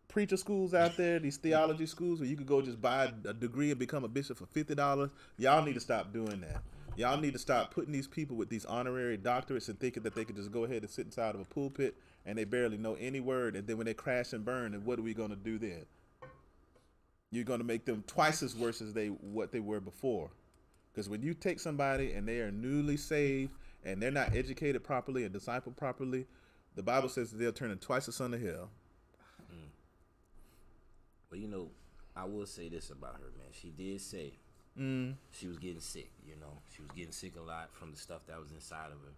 Speaker 2: preacher schools out there, these theology schools where you could go just buy a degree and become a bishop for $50. Y'all need to stop doing that. Y'all need to stop putting these people with these honorary doctorates and thinking that they could just go ahead and sit inside of a pulpit and they barely know any word, and then when they crash and burn, and what are we going to do then? You're going to make them twice as worse as what they were before. Because when you take somebody and they are newly saved and they're not educated properly and discipled properly, the Bible says that they'll turn into twice the son of hell.
Speaker 3: But I will say this about her, man. She did say she was getting sick. She was getting sick a lot from the stuff that was inside of her,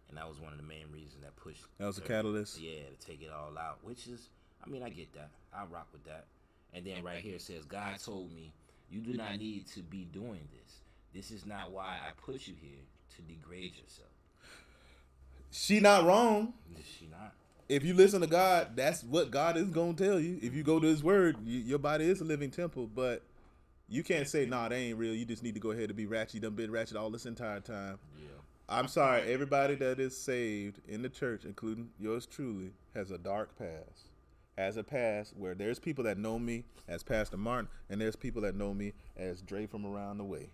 Speaker 3: and that was one of the main reasons that pushed.
Speaker 2: That was
Speaker 3: her,
Speaker 2: a catalyst.
Speaker 3: Yeah, to take it all out. Which is, I get that. I rock with that. And then right here it says, God told me, you do not need to be doing this. This is not why I put you here to degrade yourself.
Speaker 2: She not wrong.
Speaker 3: Is she not?
Speaker 2: If you listen to God, that's what God is going to tell you. If you go to his word, your body is a living temple, but you can't say, nah, that ain't real. You just need to go ahead and be ratchet. You done been ratchet all this entire time.
Speaker 3: Yeah.
Speaker 2: I'm sorry. Everybody that is saved in the church, including yours truly, has a dark past. Has a past where there's people that know me as Pastor Martin, and there's people that know me as Dre from around the way.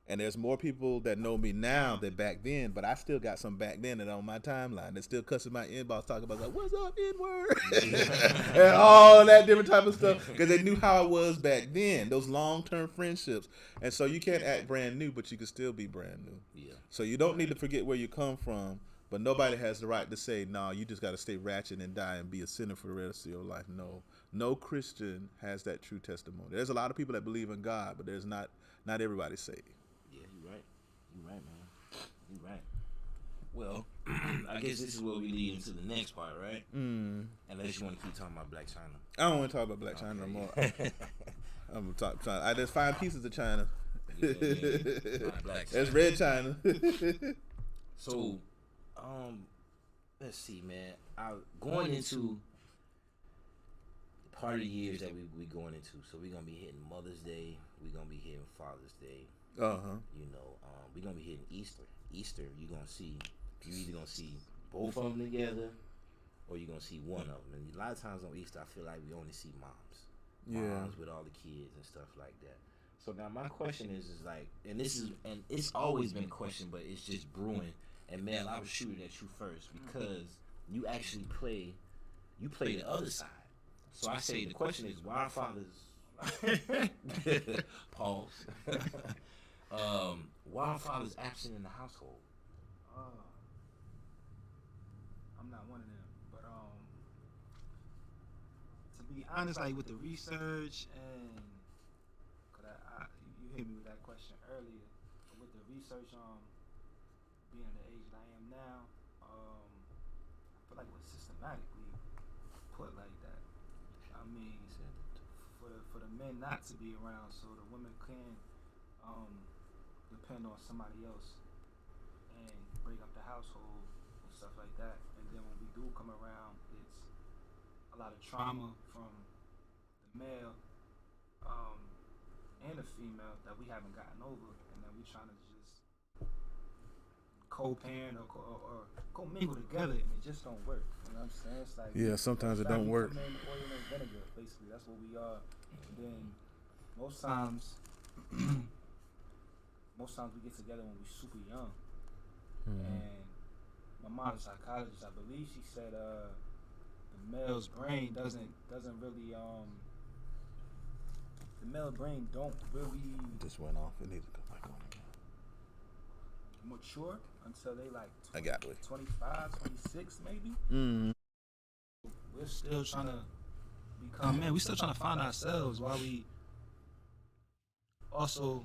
Speaker 2: And there's more people that know me now than back then, but I still got some back then that on my timeline that still cussing my inbox talking about like, what's up, N-word? And all that different type of stuff because they knew how it was back then, those long-term friendships. And so you can't act brand new, but you can still be brand new.
Speaker 3: Yeah.
Speaker 2: So you don't need to forget where you come from, but nobody has the right to say, no, you just got to stay ratchet and die and be a sinner for the rest of your life. No Christian has that true testimony. There's a lot of people that believe in God, but there's not everybody saved.
Speaker 3: Yeah, you're right. You're right, man. You're right. Well, I guess this is where we lead into the next part, right? Unless you want to keep talking about Black China.
Speaker 2: I don't want to talk about Black China no more. I'm gonna talk China. There's 5 pieces of China.
Speaker 3: Yeah. Black China.
Speaker 2: There's red China.
Speaker 3: So, let's see, man. Going into part of the years that we going into, so we're gonna be hitting Mother's Day. We're gonna be hitting Father's Day. You know, we're gonna be hitting Easter. Easter, you're either gonna see both of them together, or you're gonna see one of them. And a lot of times on Easter, I feel like we only see moms with all the kids and stuff like that. So now my question is like, and it's always been a question, but it's just brewing. And Mel, I was shooting at you first because you actually play the other side. So I say the question is, why are fathers? Pause. Why are fathers absent in the household?
Speaker 4: I'm not one of them, but to be honest, like with the research and you hit me with that question earlier, but with the research being the age that I am now, I feel like it was systematically put like that. I mean, for the men not to be around, so the women can depend on somebody else and break up the household and stuff like that. And then when we do come around, it's a lot of trauma from the male and the female that we haven't gotten over, and then we trying to just co-parent or co-mingle together, and it just don't work. You know what I'm saying? It's like,
Speaker 2: yeah, sometimes it don't work.
Speaker 4: Oil and vinegar, basically, that's what we are. And then most times we get together when we're super young. And my mom's a psychologist. I believe she said the male's brain doesn't really the male brain don't really
Speaker 2: Just went off. It needs to come back on again.
Speaker 4: mature until they like 20,
Speaker 2: I got it.
Speaker 4: 25, 26 maybe. We're still trying to become men. We're still trying to find ourselves while we also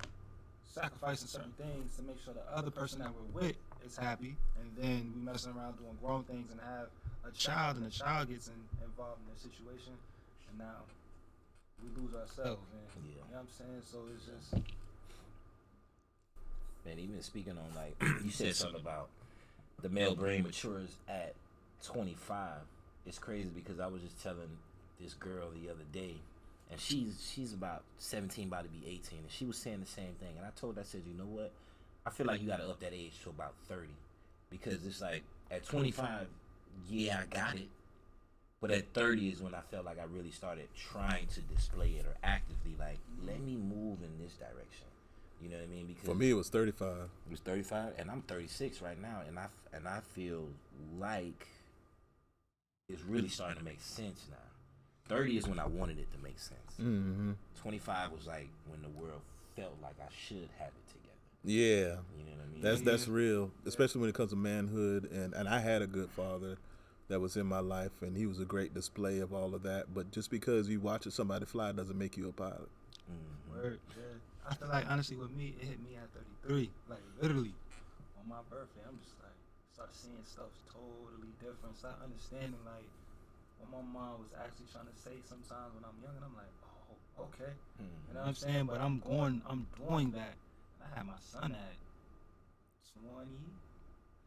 Speaker 4: sacrificing certain things to make sure the other person that we're with is happy, and then we messing around doing grown things and have a child, and the child gets involved in the situation, and now we lose ourselves, man.
Speaker 3: Yeah.
Speaker 4: You know what I'm saying? So it's just,
Speaker 3: Man, even speaking on like you said something about the male brain matures at 25. It's crazy because I was just telling this girl the other day, and she's about 17, about to be 18, and she was saying the same thing. And I told her, I said, you know what? I feel like you got to up that age to about 30, because it's like at 25, yeah, I got it, but at 30 is when I felt like I really started trying to display it, or actively like, let me move in this direction. You know what I mean? Because
Speaker 2: For me, it was 35.
Speaker 3: it was 35, and I'm 36 right now, and I feel like it's really starting to make sense now. 30 is when I wanted it to make sense. 25 was like when the world felt like I should have it together.
Speaker 2: Yeah,
Speaker 3: You know what I mean?
Speaker 2: that's real, especially when it comes to manhood. And I had a good father that was in my life, and he was a great display of all of that. But just because you watching somebody fly doesn't make you a pilot.
Speaker 4: word, yeah. I feel like honestly with me, it hit me at 33. Like literally on my birthday, I'm just like start seeing stuff totally different. Start understanding like what my mom was actually trying to say sometimes when I'm young, and I'm like, oh, okay. You know what I'm saying? But I'm doing that. I had my son at 20,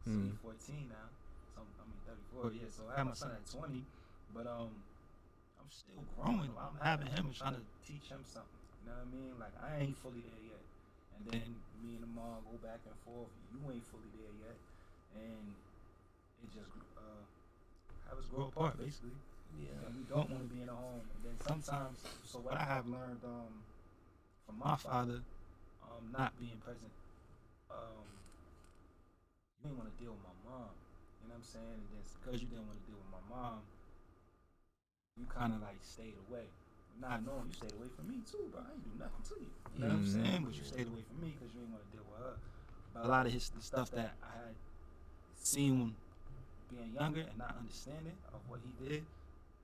Speaker 4: so he's 14 now. So I mean 34, yeah. So I had my son at 20, but I'm still growing. I'm having him and trying to teach him something. You know what I mean? Like, I ain't fully there yet. And then me and the mom go back and forth. You ain't fully there yet. And it just have us grow apart, basically.
Speaker 3: Yeah.
Speaker 4: And we don't want to be in a home. And then sometimes, so what I have learned from my father, not being present you didn't want to deal with my mom. You know what I'm saying? And just because you didn't want to deal with my mom, you kind of like stayed away. Not knowing you stayed away from me too, bro. I ain't do nothing to you. You know what I'm saying? But you stayed away from me because you didn't want to deal with her. But a lot of the stuff that I had seen being younger and not understanding of what he did,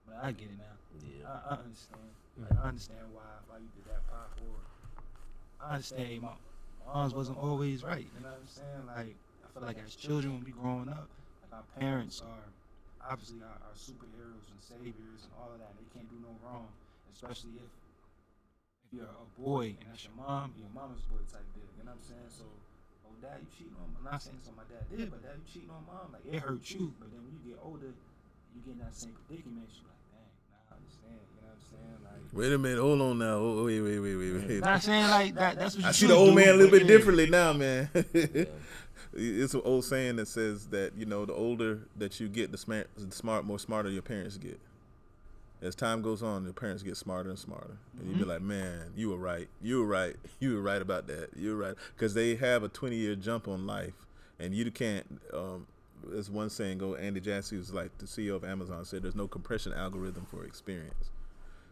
Speaker 4: but I get it now.
Speaker 3: Yeah.
Speaker 4: I understand. Like, I understand why you did that, Pop. Or I understand my moms wasn't always right. You know what I'm saying? Like, I feel like as children, when we growing up, like our parents are obviously our superheroes and saviors and all of that. They can't do no wrong, especially if you're a boy and that's your mom, you're a mama's boy type deal. You know what I'm saying? So, oh, dad, you cheating on. I'm not saying so my dad did, but dad, you cheating on mom. Like, it hurt you. But then when you get older, you get in that same predicament. You like, dang, nah, I understand. You know what I'm saying? Like,
Speaker 2: Wait a minute, hold on now. Oh, wait.
Speaker 4: not saying like that. That's what you
Speaker 2: I see the old man a little bit differently now, man.
Speaker 3: Yeah.
Speaker 2: It's an old saying that says that, you know, the older that you get, the more smarter your parents get. As time goes on, the parents get smarter and smarter. And you be like, man, you were right. You were right about that. You were right. Because they have a 20-year jump on life. And you can't, there's one saying, Andy Jassy, who's like the CEO of Amazon, said there's no compression algorithm for experience.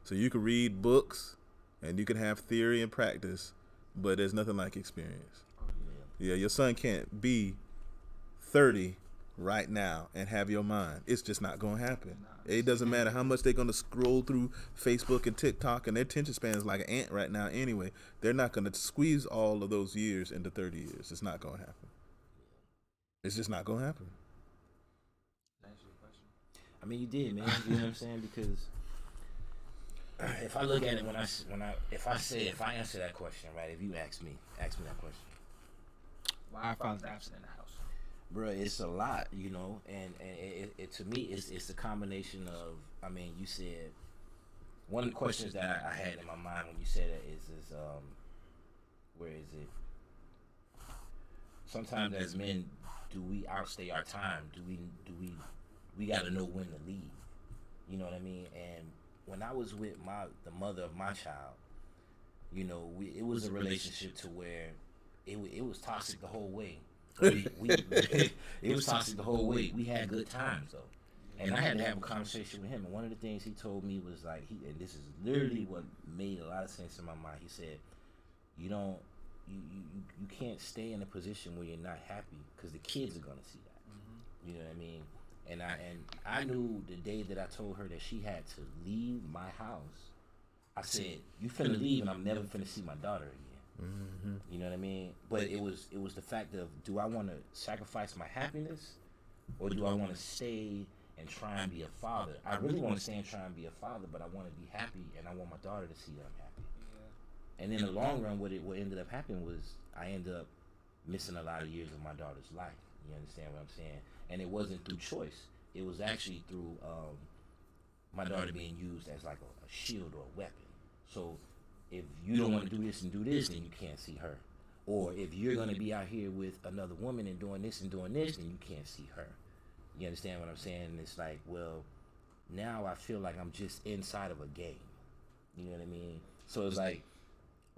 Speaker 2: So you can read books and you can have theory and practice, but there's nothing like experience. Yeah, your son can't be 30 right now and have your mind. It's just not going to happen. It doesn't matter how much they're going to scroll through Facebook and TikTok, and their attention span is like an ant right now anyway. They're not going to squeeze all of those years into 30 years. It's not going to happen. It's just not going to happen.
Speaker 4: That's your question.
Speaker 3: I mean, you did, man. You know what I'm saying? Because if I look at it if I answer that question, right? If you ask me that question.
Speaker 4: Why our father's absent in the house?
Speaker 3: Bro, it's a lot, you know, and it to me it's a combination of. I mean, you said one of the questions that I had in my mind when you said it is where is it? Sometimes as men, do we outstay our time? Do we got to know when to leave? You know what I mean? And when I was with the mother of my child, you know, it was a relationship to where it was toxic the whole way. It was toxic the whole way. We had good times though, and I had to have a conversation with him. And one of the things he told me was like, and this is literally what made a lot of sense in my mind. He said, you can't stay in a position where you're not happy because the kids are gonna see that. You know what I mean? And I knew the day that I told her that she had to leave my house. I said, you finna leave, and I'm never finna see my daughter again. You know what I mean? But it was the fact of, do I want to sacrifice my happiness, or do I want to stay and try and be a father? I really want to stay and try and be a father, but I want to be happy, and I want my daughter to see that I'm happy. Yeah. And in the long run, what ended up happening was I ended up missing a lot of years of my daughter's life. You understand what I'm saying? And it wasn't through choice. It was actually through my daughter being used as like a shield or a weapon. So if you don't want to do this and do this, then you can't see her. Or if you're going to be out here with another woman and doing this, then you can't see her. You understand what I'm saying? And it's like, well, now I feel like I'm just inside of a game. You know what I mean? So it's like,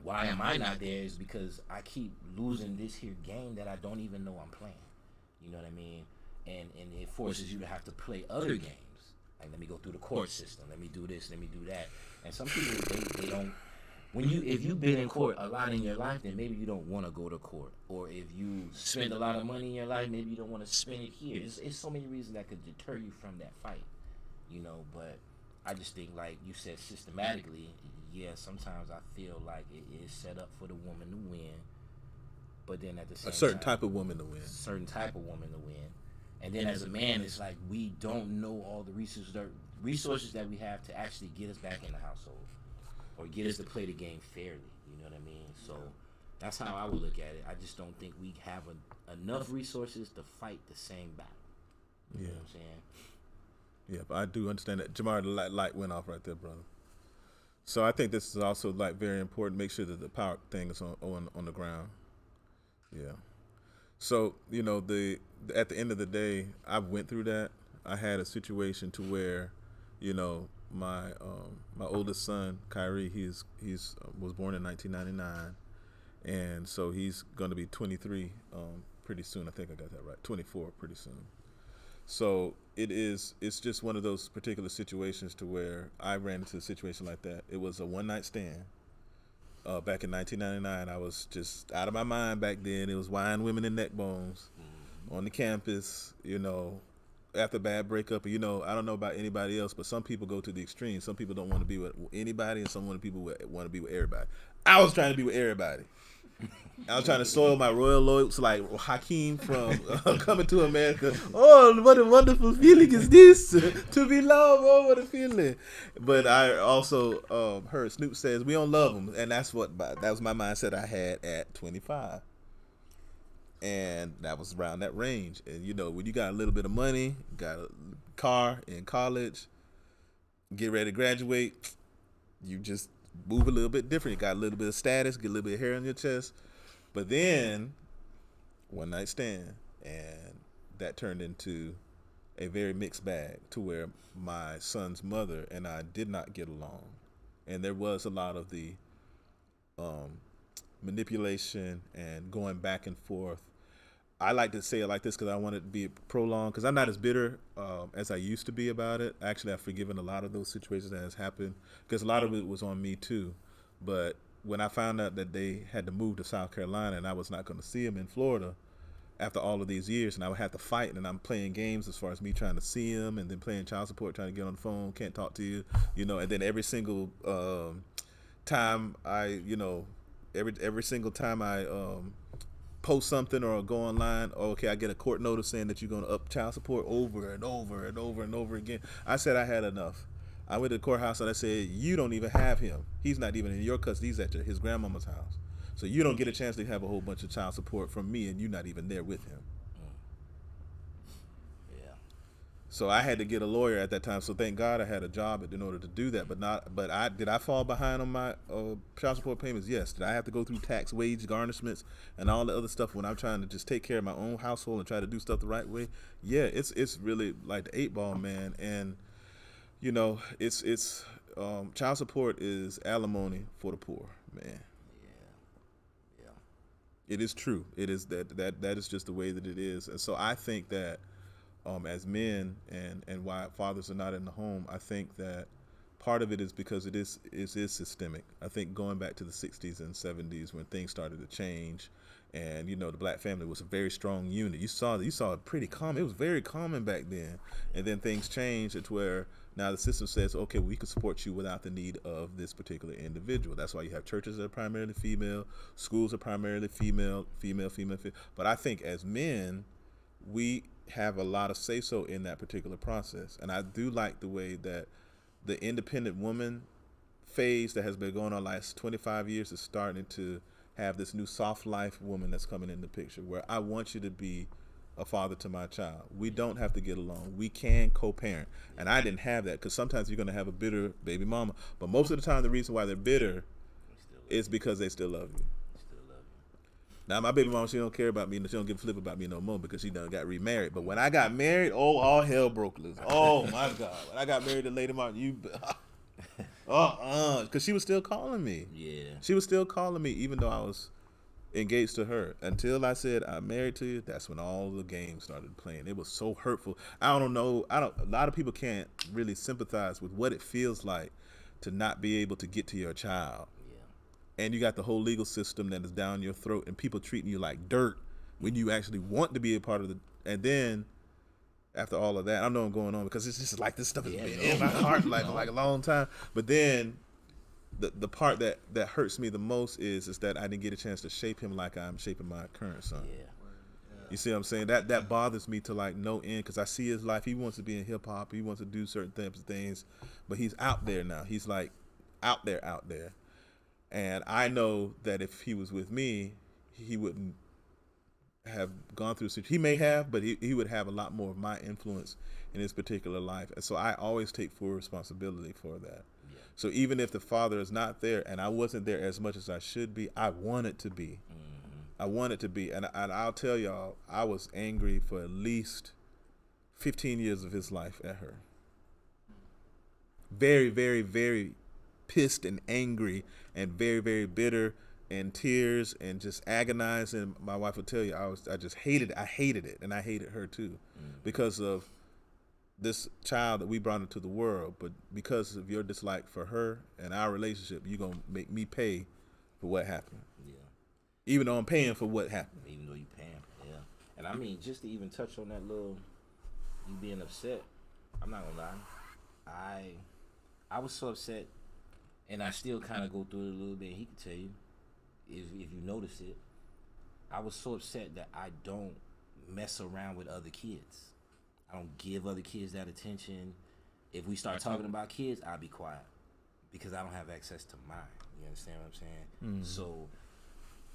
Speaker 3: why am I not there is because I keep losing this here game that I don't even know I'm playing. You know what I mean? And it forces you to have to play other games. Like, let me go through the court system. Let me do this. Let me do that. And some people, they don't. If you've been in court a lot in your life, then maybe you don't want to go to court. Or if you spend a lot of money in your life, maybe you don't want to spend it here. It's so many reasons that could deter you from that fight, you know. But I just think, like you said, systematically, yeah, sometimes I feel like it is set up for the woman to win. But then at the same time,
Speaker 2: a certain type of woman to win.
Speaker 3: And then as a man, it's like we don't know all the resources that we have to actually get us back in the household. Or get us to play the game fairly, you know what I mean? So that's how I would look at it. I just don't think we have enough resources to fight the same battle. You know what I'm saying?
Speaker 2: Yeah, but I do understand that. Jamar, the light went off right there, brother. So I think this is also like very important. Make sure that the power thing is on the ground. Yeah. So, you know, at the end of the day, I went through that. I had a situation to where, you know, my oldest son, Kyrie, he's was born in 1999, and so he's going to be 23 pretty soon. I think I got that right. 24 pretty soon. So it's just one of those particular situations to where I ran into a situation like that. It was a one night stand. Back in 1999, I was just out of my mind back then. It was wine, women, and neck bones on the campus, after a bad breakup. And, I don't know about anybody else, but some people go to the extreme. Some people don't want to be with anybody, and some people want to be with everybody. I was trying to be with everybody. I was trying to soil my royal oats like Hakeem from Coming to America. Oh, what a wonderful feeling is this to be loved. Oh, what a feeling. But I also heard Snoop says we don't love them, and that was my mindset I had at 25. And that was around that range. And when you got a little bit of money, got a car in college, get ready to graduate, you just move a little bit different. You got a little bit of status, get a little bit of hair on your chest. But then, one night stand, and that turned into a very mixed bag to where my son's mother and I did not get along. And there was a lot of the manipulation and going back and forth. I like to say it like this because I want it to be prolonged, because I'm not as bitter as I used to be about it. Actually, I've forgiven a lot of those situations that has happened, because a lot of it was on me too. But when I found out that they had to move to South Carolina and I was not going to see them in Florida after all of these years, and I would have to fight, and I'm playing games as far as me trying to see them, and then playing child support, trying to get on the phone, can't talk to you, and then every single time every single time I post something or go online, okay, I get a court notice saying that you're going to up child support over and over and over and over again. I said I had enough. I went to the courthouse and I said, you don't even have him. He's not even in your custody. He's at his grandmama's house. So you don't get a chance to have a whole bunch of child support from me, and you're not even there with him.
Speaker 3: Yeah.
Speaker 2: So I had to get a lawyer at that time. So thank God I had a job in order to do that. Did I fall behind on my child support payments? Yes. Did I have to go through tax, wage garnishments, and all the other stuff when I'm trying to just take care of my own household and try to do stuff the right way? Yeah, it's really like the 8-ball, man. And it's child support is alimony for the poor, man.
Speaker 3: Yeah.
Speaker 2: It is true. It is that is just the way that it is. And so I think that as men and why fathers are not in the home, I think that part of it is because it is systemic. I think going back to the 60s and 70s when things started to change, and the black family was a very strong unit. You saw it pretty common. It was very common back then. And then things changed. It's where now the system says, okay, we can support you without the need of this particular individual. That's why you have churches that are primarily female, schools are primarily female. But I think as men, we have a lot of say-so in that particular process. And I do like the way that the independent woman phase that has been going on last 25 years is starting to have this new soft life woman that's coming in the picture, where I want you to be a father to my child. We don't have to get along. We can co-parent. And I didn't have that, because sometimes you're going to have a bitter baby mama. But most of the time, the reason why they're bitter is because they still love you. Now, my baby mama, she don't care about me. She don't give a flip about me no more, because she done got remarried. But when I got married, all hell broke loose. Oh, my God. When I got married to Lady Martin, because she was still calling me.
Speaker 3: Yeah.
Speaker 2: She was still calling me, even though I was engaged to her. Until I said, I'm married to you, that's when all the games started playing. It was so hurtful. I don't know. A lot of people can't really sympathize with what it feels like to not be able to get to your child. And you got the whole legal system that is down your throat, and people treating you like dirt when you actually want to be a part of the. And then after all of that, I know I'm going on because it's just like this stuff has been in my heart like a long time. But then the part that hurts me the most is that I didn't get a chance to shape him like I'm shaping my current son.
Speaker 3: Yeah.
Speaker 2: You see what I'm saying? That bothers me to like no end, because I see his life. He wants to be in hip hop. He wants to do certain types of things, but he's out there now. He's like out there. And I know that if he was with me, he wouldn't have gone through he may have, but he would have a lot more of my influence in his particular life. And so I always take full responsibility for that. Yeah. So even if the father is not there, and I wasn't there as much as I should be, I wanted to be. I wanted to be. And I'll tell y'all, I was angry for at least 15 years of his life at her. Very, very, very pissed and angry and very, very bitter
Speaker 5: and tears and just agonized. And my wife would tell you, I just hated it. I hated it, and I hated her too, because of this child that we brought into the world. But because of your dislike for her and our relationship, you're gonna make me pay for what happened.
Speaker 3: Yeah.
Speaker 5: Even though I'm paying for what happened.
Speaker 3: Even though you paying, yeah. And I mean, just to even touch on that little, you being upset, I'm not gonna lie. I was so upset, and I still kind of go through it a little bit. He can tell you, if you notice it, I was so upset that I don't mess around with other kids. I don't give other kids that attention. If we start talking about kids, I'll be quiet because I don't have access to mine. You understand what I'm saying?
Speaker 5: Mm-hmm.
Speaker 3: So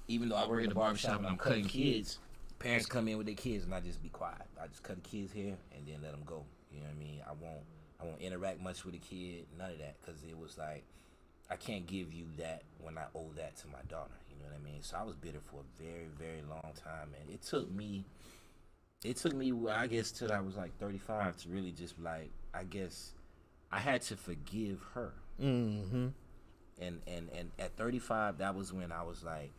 Speaker 3: even though I work in the barbershop and I'm cutting kids, parents come in with their kids and I just be quiet. I just cut the kids here and then let them go. You know what I mean? I won't interact much with the kid, none of that, because it was like, I can't give you that when I owe that to my daughter. You know what I mean? So I was bitter for a very, very long time, and it took me, I guess, till I was like 35 to really just like, I guess, I had to forgive her.
Speaker 5: Mm-hmm.
Speaker 3: And at 35, that was when I was like,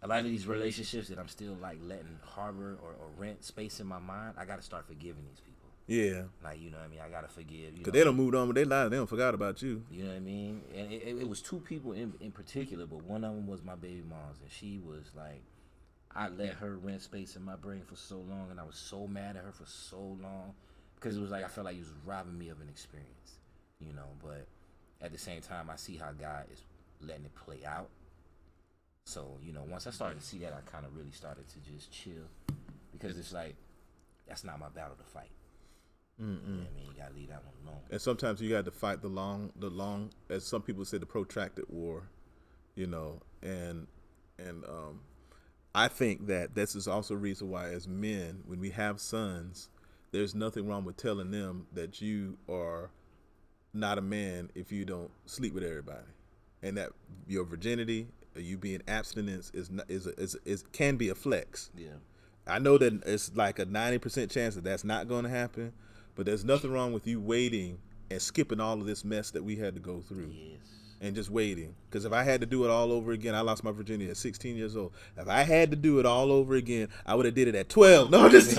Speaker 3: a lot of these relationships that I'm still like letting harbor or rent space in my mind, I got to start forgiving these people.
Speaker 5: Yeah.
Speaker 3: Like, you know what I mean? I got to forgive.
Speaker 5: Because they done moved on with their lives. They don't forgot about you.
Speaker 3: You know what I mean? And it was two people in particular, but one of them was my baby mom's, and she was like, I let her rent space in my brain for so long, and I was so mad at her for so long, because it was like I felt like he was robbing me of an experience, you know. But at the same time, I see how God is letting it play out. So, you know, once I started to see that, I kind of really started to just chill, because it's like, that's not my battle to fight. You know what I mean? You gotta leave that one alone.
Speaker 5: And sometimes you got to fight the long, as some people say, the protracted war, you know. And I think that this is also a reason why, as men, when we have sons, there's nothing wrong with telling them that you are not a man if you don't sleep with everybody, and that your virginity, you being abstinence, can be a flex.
Speaker 3: Yeah.
Speaker 5: I know that it's like a 90% chance that that's not going to happen. But there's nothing wrong with you waiting and skipping all of this mess that we had to go through.
Speaker 3: Yes.
Speaker 5: And just waiting. Because if I had to do it all over again, I lost my virginity at 16 years old. If I had to do it all over again, I would have did it at 12. No, I'm just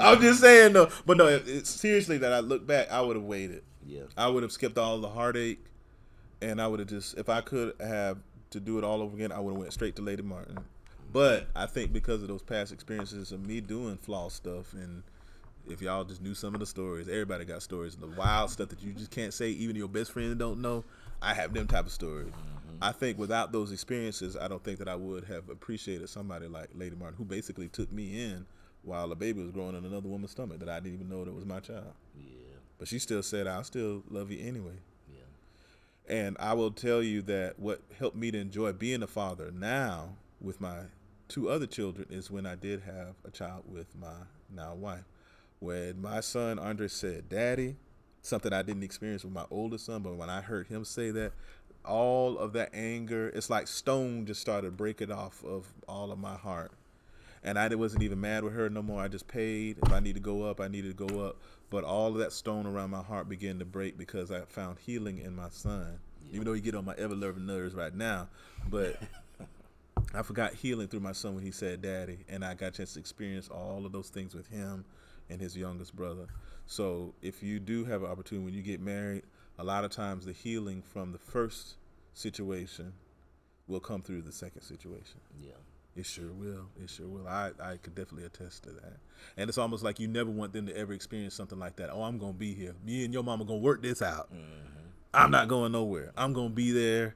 Speaker 5: I'm just saying, no. But no, seriously, that I look back, I would have waited.
Speaker 3: Yeah.
Speaker 5: I would have skipped all the heartache. And I would have just, if I could have to do it all over again, I would have went straight to Lady Martin. But I think because of those past experiences of me doing flaw stuff, and if y'all just knew some of the stories, everybody got stories, the wild stuff that you just can't say, even your best friend don't know. I have them type of stories. Mm-hmm. I think without those experiences, I don't think that I would have appreciated somebody like Lady Martin, who basically took me in while a baby was growing in another woman's stomach that I didn't even know that was my child.
Speaker 3: Yeah.
Speaker 5: But she still said, I'll still love you anyway.
Speaker 3: Yeah.
Speaker 5: And I will tell you that what helped me to enjoy being a father now with my 2 other children is when I did have a child with my now wife. When my son Andre said, Daddy, something I didn't experience with my oldest son, but when I heard him say that, all of that anger, it's like stone just started breaking off of all of my heart. And I wasn't even mad with her no more. I just paid. If I need to go up, I needed to go up. But all of that stone around my heart began to break because I found healing in my son. Yeah. Even though he get on my ever-loving nerves right now. But I forgot healing through my son when he said Daddy, and I got a chance to experience all of those things with him and his youngest brother. So if you do have an opportunity when you get married, a lot of times the healing from the first situation will come through the second situation.
Speaker 3: Yeah.
Speaker 5: It sure will. It sure will. I could definitely attest to that. And it's almost like you never want them to ever experience something like that. Oh, I'm going to be here. Me and your mama going to work this out. Mm-hmm. I'm not going nowhere. I'm going to be there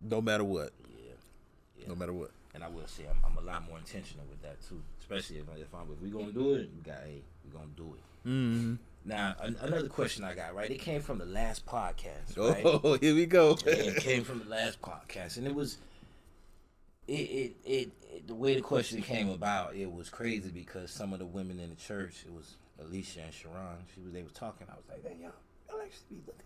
Speaker 5: no matter what. Yeah. No matter what.
Speaker 3: And I will say I'm a lot more intentional with that too, especially if we gonna do it, we gonna do it.
Speaker 5: Mm-hmm.
Speaker 3: Now another question I got, right? It came from the last podcast, right?
Speaker 5: Oh, here we go.
Speaker 3: It came from the last podcast, and it was the way the question came about. It was crazy because some of the women in the church, it was Alicia and Sharon. They was talking. I was like, hey, y'all actually be looking.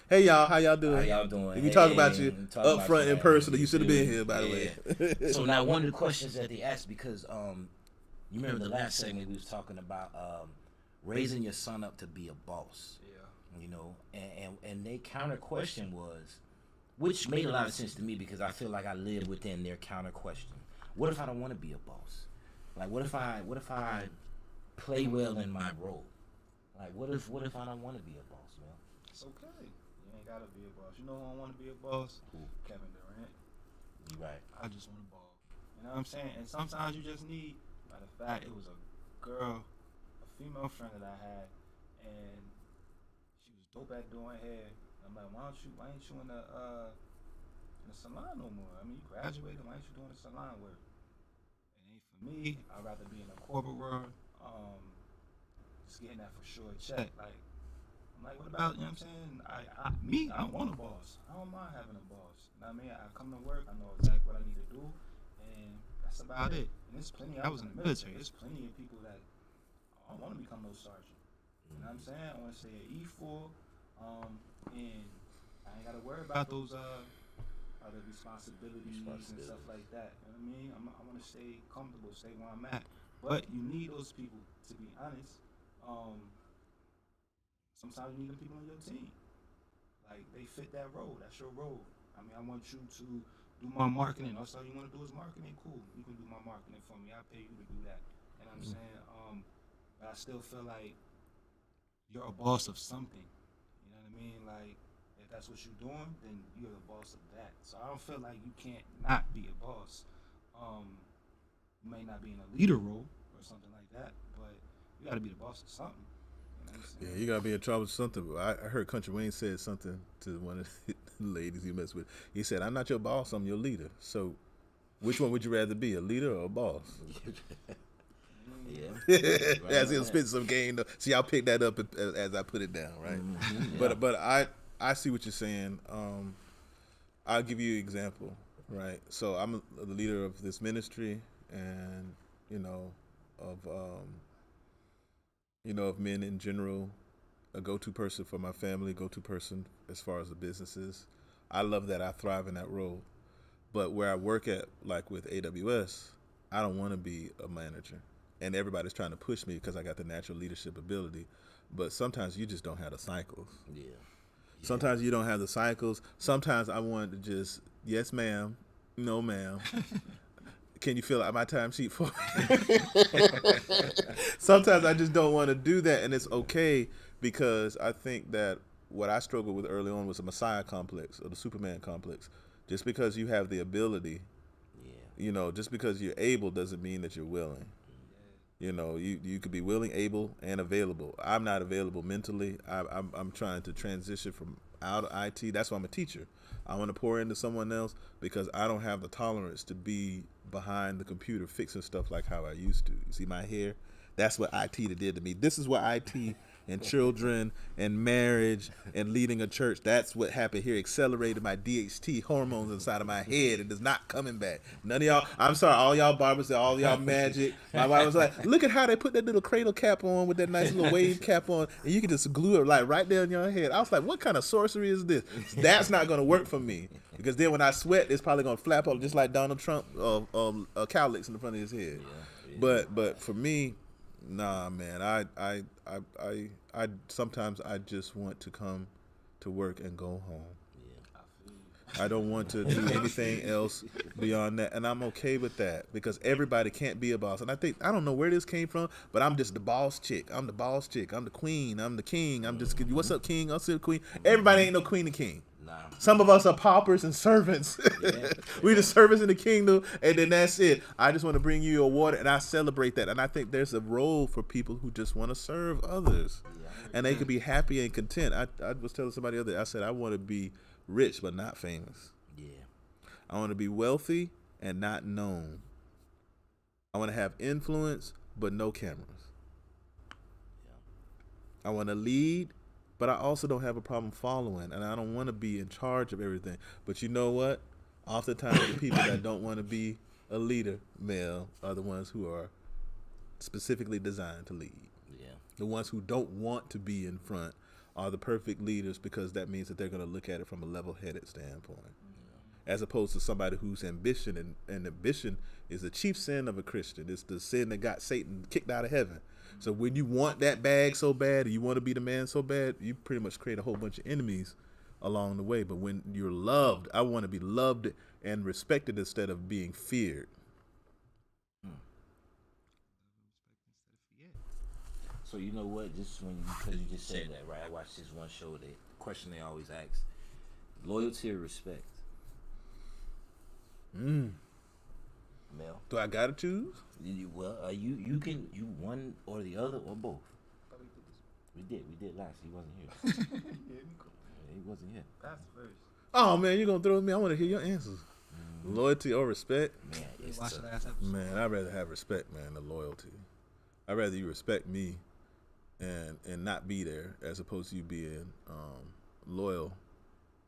Speaker 5: Hey y'all, how y'all doing?
Speaker 3: How y'all doing?
Speaker 5: We talk about you up front in person. You should have been here, by the way.
Speaker 3: So now one of the questions that they asked, because you remember the last segment we was talking about raising your son up to be a boss.
Speaker 4: Yeah.
Speaker 3: you know, and their counter question was, which made a lot of sense to me because I feel like I live within their counter question. What if I don't want to be a boss? Like, what if I play well in my role? Like, what if I don't want to be a boss, man?
Speaker 4: It's okay. You ain't gotta be a boss. You know who don't want to be a boss?
Speaker 3: Who?
Speaker 4: Kevin Durant.
Speaker 3: You right.
Speaker 4: I just want to ball. You know what I'm saying? And sometimes you just need. Matter of fact, it was a female friend that I had, and she was dope at doing hair. I'm like, why ain't you in the salon no more? I mean, you graduated. Why ain't you doing the salon work? It ain't for me. I'd rather be in the corporate world. Just getting that for sure check. Like, I'm like, what about, you know what I'm saying? I want a boss. I don't mind having a boss. You know what I mean? I come to work, I know exactly what I need to do, and that's about it. And there's plenty, I was in the military, there's plenty of people that I don't want to become no sergeant. You know what I'm saying? I want to stay at E4, and I ain't got to worry about those other responsibilities and stuff like that. You know what I mean? I want to stay comfortable, stay where I'm at. But you need those people, to be honest. Sometimes you need the people on your team. Like, they fit that role. That's your role. I mean, I want you to do my marketing. That's all you want to do is marketing. Cool. You can do my marketing for me. I'll pay you to do that. You know what I'm saying? But I still feel like you're a boss of something. You know what I mean? Like, if that's what you're doing, then you're the boss of that. So I don't feel like you can't not be a boss. You may not be in a leader role or something like that, but you got to be the boss of something.
Speaker 5: Yeah, you gotta be in trouble with something. I heard Country Wayne said something to one of the ladies he messed with. He said, "I'm not your boss, I'm your leader. So, which one would you rather be, a leader or a boss?"
Speaker 3: Yeah.
Speaker 5: As he'll spit some game. See, I'll pick that up as I put it down, right? Mm-hmm, yeah. But I see what you're saying. I'll give you an example, right? So I'm the leader of this ministry, and of men in general, a go-to person for my family, go-to person as far as the businesses. I love that. I thrive in that role. But where I work at, like with AWS, I don't want to be a manager. And everybody's trying to push me because I got the natural leadership ability. But sometimes you just don't have the cycles. Yeah. Sometimes you don't have the cycles. Sometimes I want to just, yes, ma'am, no, ma'am. Can you fill out my timesheet for me? Sometimes I just don't want to do that, and it's okay, because I think that what I struggled with early on was the Messiah complex or the Superman complex. Just because you have the ability, just because you're able doesn't mean that you're willing. You could be willing, able, and available. I'm not available mentally. I'm trying to transition from out of IT. That's why I'm a teacher. I want to pour into someone else because I don't have the tolerance to be behind the computer fixing stuff like how I used to. You see my hair? That's what IT did to me. This is what IT and children and marriage and leading a church, that's what happened here. Accelerated my DHT hormones inside of my head. It is not coming back. None of y'all, I'm sorry, all y'all barbers, all y'all magic. My wife was like, look at how they put that little cradle cap on with that nice little wave cap on, and you can just glue it like right down your head. I was like, what kind of sorcery is this? That's not going to work for me, because then when I sweat, it's probably going to flap up just like Donald Trump cowlicks in the front of his head. But for me, nah, man. I sometimes I just want to come to work and go home. I don't want to do anything else beyond that, and I'm okay with that, because everybody can't be a boss. And I don't know where this came from, but I'm just the boss chick. I'm the boss chick. I'm the queen. I'm the king. I'm just, what's up, king? I'm still queen. Everybody ain't no queen and king. Nah. Some of us are paupers and servants. We the servants in the kingdom, and then that's it. I just want to bring you your water, and I celebrate that. And I think there's a role for people who just want to serve others, and they can be happy and content. I was telling somebody the other day, I said I want to be rich but not famous. Yeah. I want to be wealthy and not known. I want to have influence but no cameras. Yeah. I want to lead, but I also don't have a problem following, and I don't want to be in charge of everything. But you know what? Oftentimes the people that don't want to be a leader, male, are the ones who are specifically designed to lead. Yeah. The ones who don't want to be in front are the perfect leaders, because that means that they're going to look at it from a level-headed standpoint, as opposed to somebody whose ambition, and ambition is the chief sin of a Christian. It's the sin that got Satan kicked out of heaven. So when you want that bag so bad, and you want to be the man so bad, you pretty much create a whole bunch of enemies along the way. But when you're loved, I want to be loved and respected instead of being feared.
Speaker 3: So you know what? Just because you just said that, right? I watched this one show. The question they always ask: loyalty or respect? Mel,
Speaker 5: Do I gotta choose?
Speaker 3: You can one or the other or both. We did last. He wasn't here. He wasn't here.
Speaker 4: That's first.
Speaker 5: Oh man, you're gonna throw me. I want to hear your answers. Loyalty or respect?
Speaker 3: Man, it's
Speaker 6: Watch
Speaker 3: tough.
Speaker 6: the last episode.
Speaker 5: Man, I'd rather have respect, man, than loyalty. I'd rather you respect me and not be there as opposed to you being loyal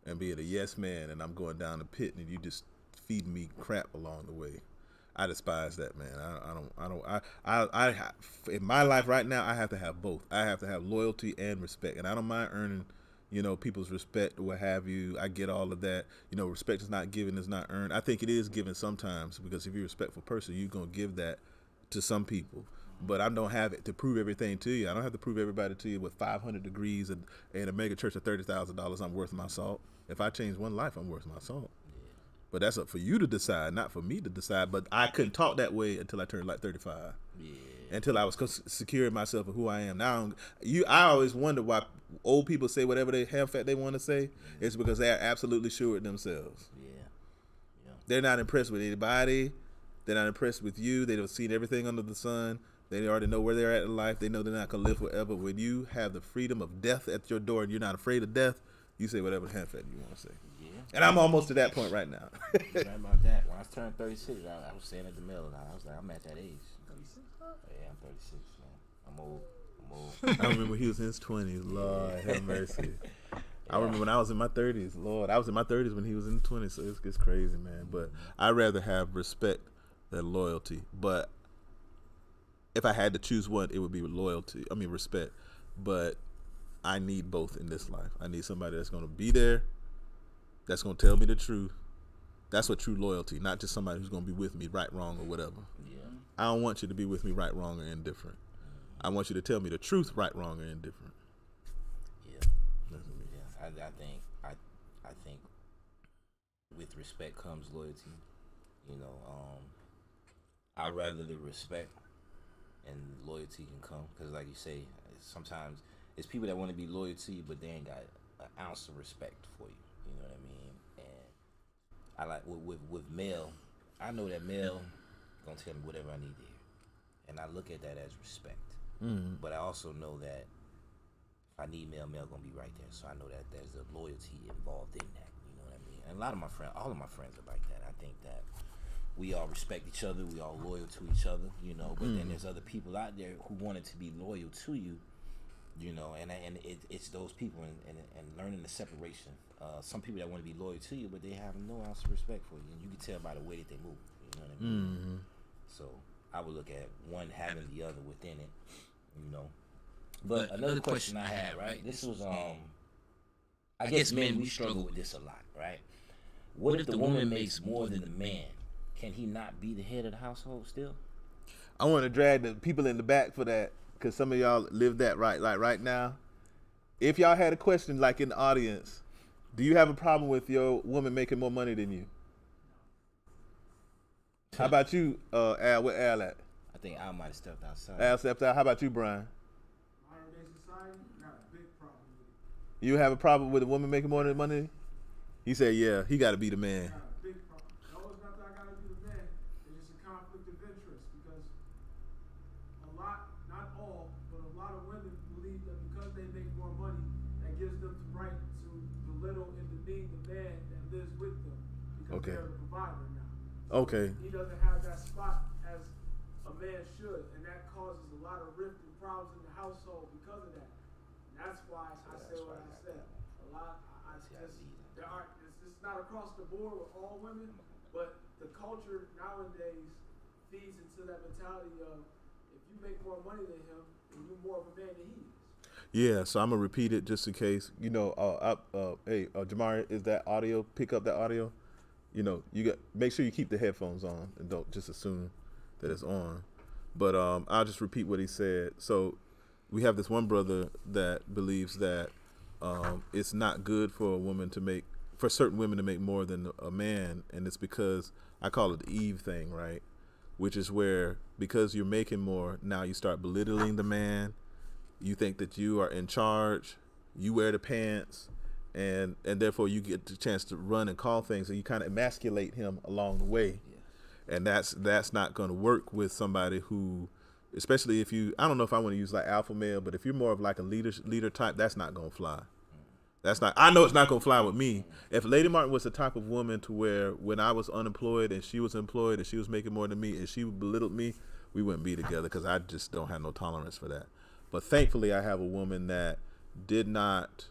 Speaker 5: and being a yes man and I'm going down the pit and you just feeding me crap along the way. I despise that, man. I in my life right now, I have to have both. I have to have loyalty and respect, and I don't mind earning, people's respect or what have you. I get all of that. Respect is not given, is not earned. I think it is given sometimes because if you're a respectful person, you're gonna give that to some people. But I don't have it to prove everything to you. I don't have to prove everybody to you with 500 degrees and a mega church of $30,000. I'm worth my salt. If I change one life, I'm worth my salt. But that's up for you to decide, not for me to decide. But I couldn't talk that way until I turned like 35.
Speaker 3: Yeah.
Speaker 5: Until I was secure in myself and who I am. Now, I always wonder why old people say whatever they have fat they want to say. It's because they are absolutely sure of themselves.
Speaker 3: Yeah.
Speaker 5: They're not impressed with anybody. They're not impressed with you. They've seen everything under the sun. They already know where they're at in life. They know they're not going to live forever. When you have the freedom of death at your door and you're not afraid of death, you say whatever half fat you want to say.
Speaker 3: Yeah.
Speaker 5: And I'm almost to that point right now.
Speaker 3: You're right about that. When I turned 36, I was saying at the mill, I was like, I'm at that age. 36? Yeah, I'm 36, man. I'm old.
Speaker 5: I remember he was in his 20s. Lord have mercy. I remember when I was in my 30s. Lord, I was in my 30s when he was in the 20s. So it's crazy, man. But I'd rather have respect than loyalty. But if I had to choose one, it would be respect. But I need both in this life. I need somebody that's going to be there, that's going to tell me the truth. That's what true loyalty, not just somebody who's going to be with me, right, wrong, or whatever.
Speaker 3: Yeah.
Speaker 5: I don't want you to be with me, right, wrong, or indifferent. I want you to tell me the truth, right, wrong, or indifferent.
Speaker 3: Yeah. I think with respect comes loyalty. I'd rather the respect and loyalty can come because, like you say, sometimes it's people that want to be loyal to you, but they ain't got an ounce of respect for you. You know what I mean? And I like with Mel, I know that Mel gonna tell me whatever I need to hear, and I look at that as respect.
Speaker 5: Mm-hmm.
Speaker 3: But I also know that if I need Mel gonna be right there. So I know that there's a loyalty involved in that. You know what I mean? And all of my friends are like that. I think that we all respect each other. We all loyal to each other. But then there's other people out there who wanted to be loyal to you. And it's those people and learning the separation. Some people that want to be loyal to you, but they have no ounce of respect for you, and you can tell by the way that they move. You know what I mean?
Speaker 5: Mm-hmm.
Speaker 3: So I would look at one having the other within it. But another question I had, right? This was I guess men, we struggle with this a lot, right? What if the woman makes more than the man? Can he not be the head of the household still?
Speaker 5: I want to drag the people in the back for that because some of y'all live that right now. If y'all had a question like in the audience, do you have a problem with your woman making more money than you? How about you, Al? Where Al at?
Speaker 3: I think Al might have stepped outside.
Speaker 5: Al stepped out. How about you, Brian?
Speaker 4: Modern day society, not a big problem with it.
Speaker 5: You have a problem with a woman making more than money? He said, yeah, he got to be the man.
Speaker 4: Not a big problem. No, it's not that I gotta be the man. It's just a conflict of interest because a lot, not all, but a lot of women believe that because they make more money, that gives them the right to belittle and demean the man that lives with them because
Speaker 5: Okay.
Speaker 4: they're the provider now.
Speaker 5: Okay.
Speaker 4: He doesn't have that spot as a man should, and that causes a lot of rift and problems in the household because of that. And that's why I said what I said. A lot, it's not across the board with all women, but the culture nowadays feeds into that mentality of if you make more money than him, then you're more of a man than he is.
Speaker 5: Yeah, so I'm going to repeat it just in case. Hey, Jamari, is that audio? Pick up that audio. Make sure you keep the headphones on and don't just assume that it's on. But I'll just repeat what he said. So we have this one brother that believes that it's not good for certain women to make more than a man, and it's because I call it the Eve thing, right? Which is where, because you're making more, now you start belittling the man. You think that you are in charge. You wear the pants, and therefore you get the chance to run and call things, and you kind of emasculate him along the way. Yeah. And that's not going to work with somebody who, especially if you, I don't know if I want to use like alpha male, but if you're more of like a leader type, that's not going to fly. I know it's not going to fly with me. If Lady Martin was the type of woman to where when I was unemployed and she was employed and she was making more than me and she belittled me, we wouldn't be together, because I just don't have no tolerance for that. But thankfully, I have a woman that did not,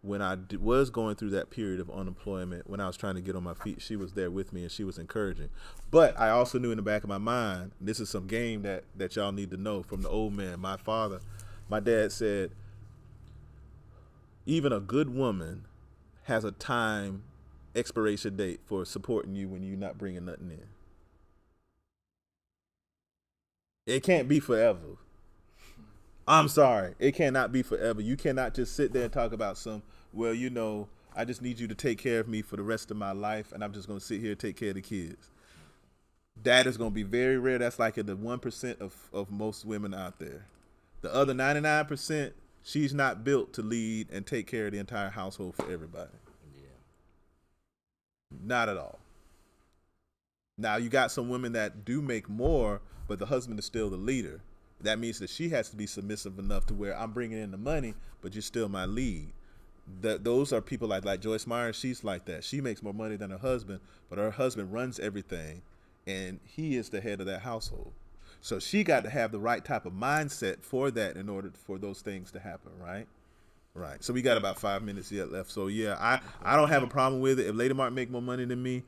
Speaker 5: when I was going through that period of unemployment, when I was trying to get on my feet, she was there with me and she was encouraging. But I also knew in the back of my mind, this is some game that y'all need to know from the old man. My dad said, even a good woman has a time expiration date for supporting you when you're not bringing nothing in. It can't be forever. I'm sorry. It cannot be forever. You cannot just sit there and talk about I just need you to take care of me for the rest of my life, and I'm just going to sit here and take care of the kids. That is going to be very rare. That's like in the 1% of most women out there. The other 99%, she's not built to lead and take care of the entire household for everybody. Yeah. Not at all. Now, you got some women that do make more, but the husband is still the leader. That means that she has to be submissive enough to where I'm bringing in the money, but you're still my lead. Those are people like Joyce Meyer. She's like that. She makes more money than her husband, but her husband runs everything, and he is the head of that household. So she got to have the right type of mindset for that in order for those things to happen, right? Right. So we got about 5 minutes yet left. So yeah, I don't have a problem with it. If Lady Martin make more money than me,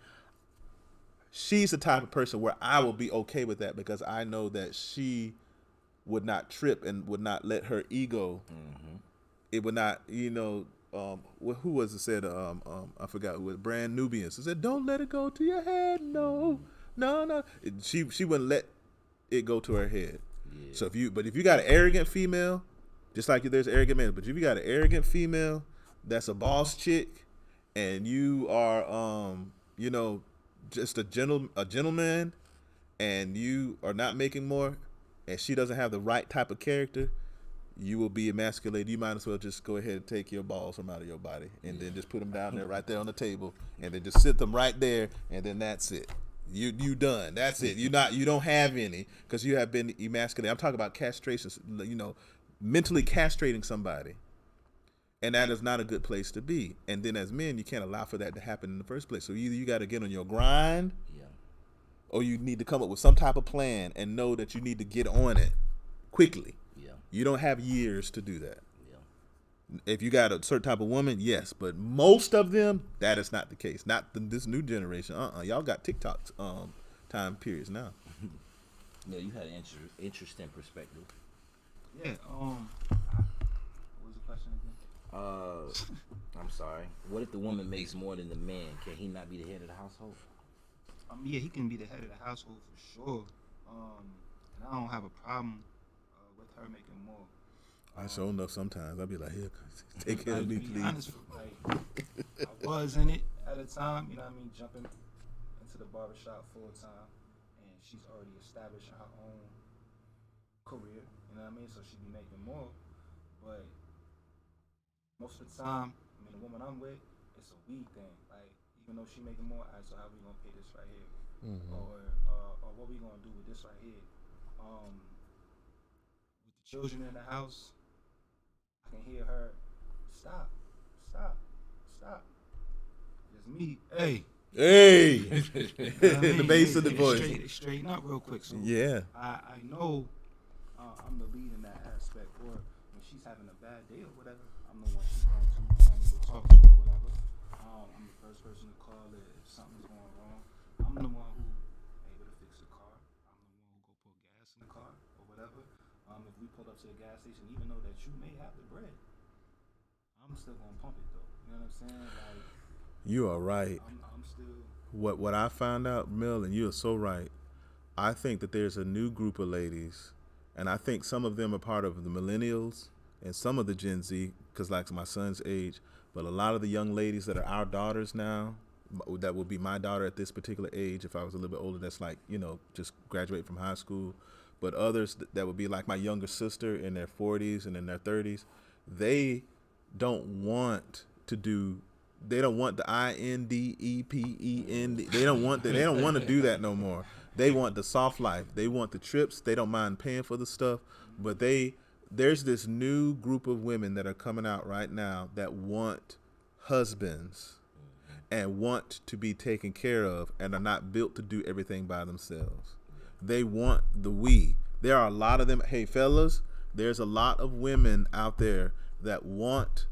Speaker 5: she's the type of person where I will be okay with that, because I know that she would not trip and would not let her ego. Mm-hmm. It would not, who was it said? I forgot who was. Brand Nubians. It said, "Don't let it go to your head." No. She wouldn't let it go to her head. Yeah. So if you got an arrogant female, just like there's arrogant men, but if you got an arrogant female that's a boss chick, and you are just a gentleman, and you are not making more, and she doesn't have the right type of character, you will be emasculated. You might as well just go ahead and take your balls from out of your body, and then just put them down there, right there on the table, and then just sit them right there, and then that's it. You done. That's it. You don't have any, because you have been emasculated. I'm talking about castration. Mentally castrating somebody, and that is not a good place to be. And then as men, you can't allow for that to happen in the first place. So either you got to get on your grind, or you need to come up with some type of plan and know that you need to get on it quickly. Yeah. You don't have years to do that. Yeah. If you got a certain type of woman, yes, but most of them, that is not the case. Not this new generation. Y'all got TikTok time periods now.
Speaker 3: Yeah, you had an interesting perspective.
Speaker 4: Yeah. What was the question again?
Speaker 3: I'm sorry. What if the woman makes more than the man? Can he not be the head of the household?
Speaker 4: Yeah, he can be the head of the household for sure. And I don't have a problem with her making more.
Speaker 5: I sure enough sometimes I'll be like, here, take care of me, please.
Speaker 4: Honest, I was in it at a time, jumping into the barbershop full time, and she's already established her own career, so she'd be making more. But most of the time, the woman I'm with, it's a we thing. Like, even though she making more, so how we gonna pay this right here? Mm-hmm. Or what we gonna do with this right here? With the children in the house, I can hear her, stop. It's me, hey.
Speaker 5: The bass of the voice.
Speaker 4: Straighten up real quick. So
Speaker 5: yeah.
Speaker 4: I know I'm the lead in that aspect. Or when she's having a bad day or whatever, I'm the one she's going to talk to or whatever. I'm the first person to call if something's going wrong. I'm the one who able to fix the car. I'm the one who go put gas in the car or whatever. If we pull up to the gas station, even though that you may have the bread, I'm still gonna pump it though. You know what I'm saying? Like,
Speaker 5: you are right.
Speaker 4: I'm still.
Speaker 5: What I found out, Mel, and you are so right. I think that there's a new group of ladies, and I think some of them are part of the millennials and some of the Gen Z, because like my son's age, but a lot of the young ladies that are our daughters now, that would be my daughter at this particular age, if I was a little bit older, that's like, just graduate from high school. But others that would be like my younger sister in their 40s and in their 30s, they don't want the INDEPEND. They don't want that. They don't want to do that no more. They want the soft life. They want the trips. They don't mind paying for the stuff. But there's this new group of women that are coming out right now that want husbands and want to be taken care of and are not built to do everything by themselves. They want the we. There are a lot of them. Hey, fellas, there's a lot of women out there that want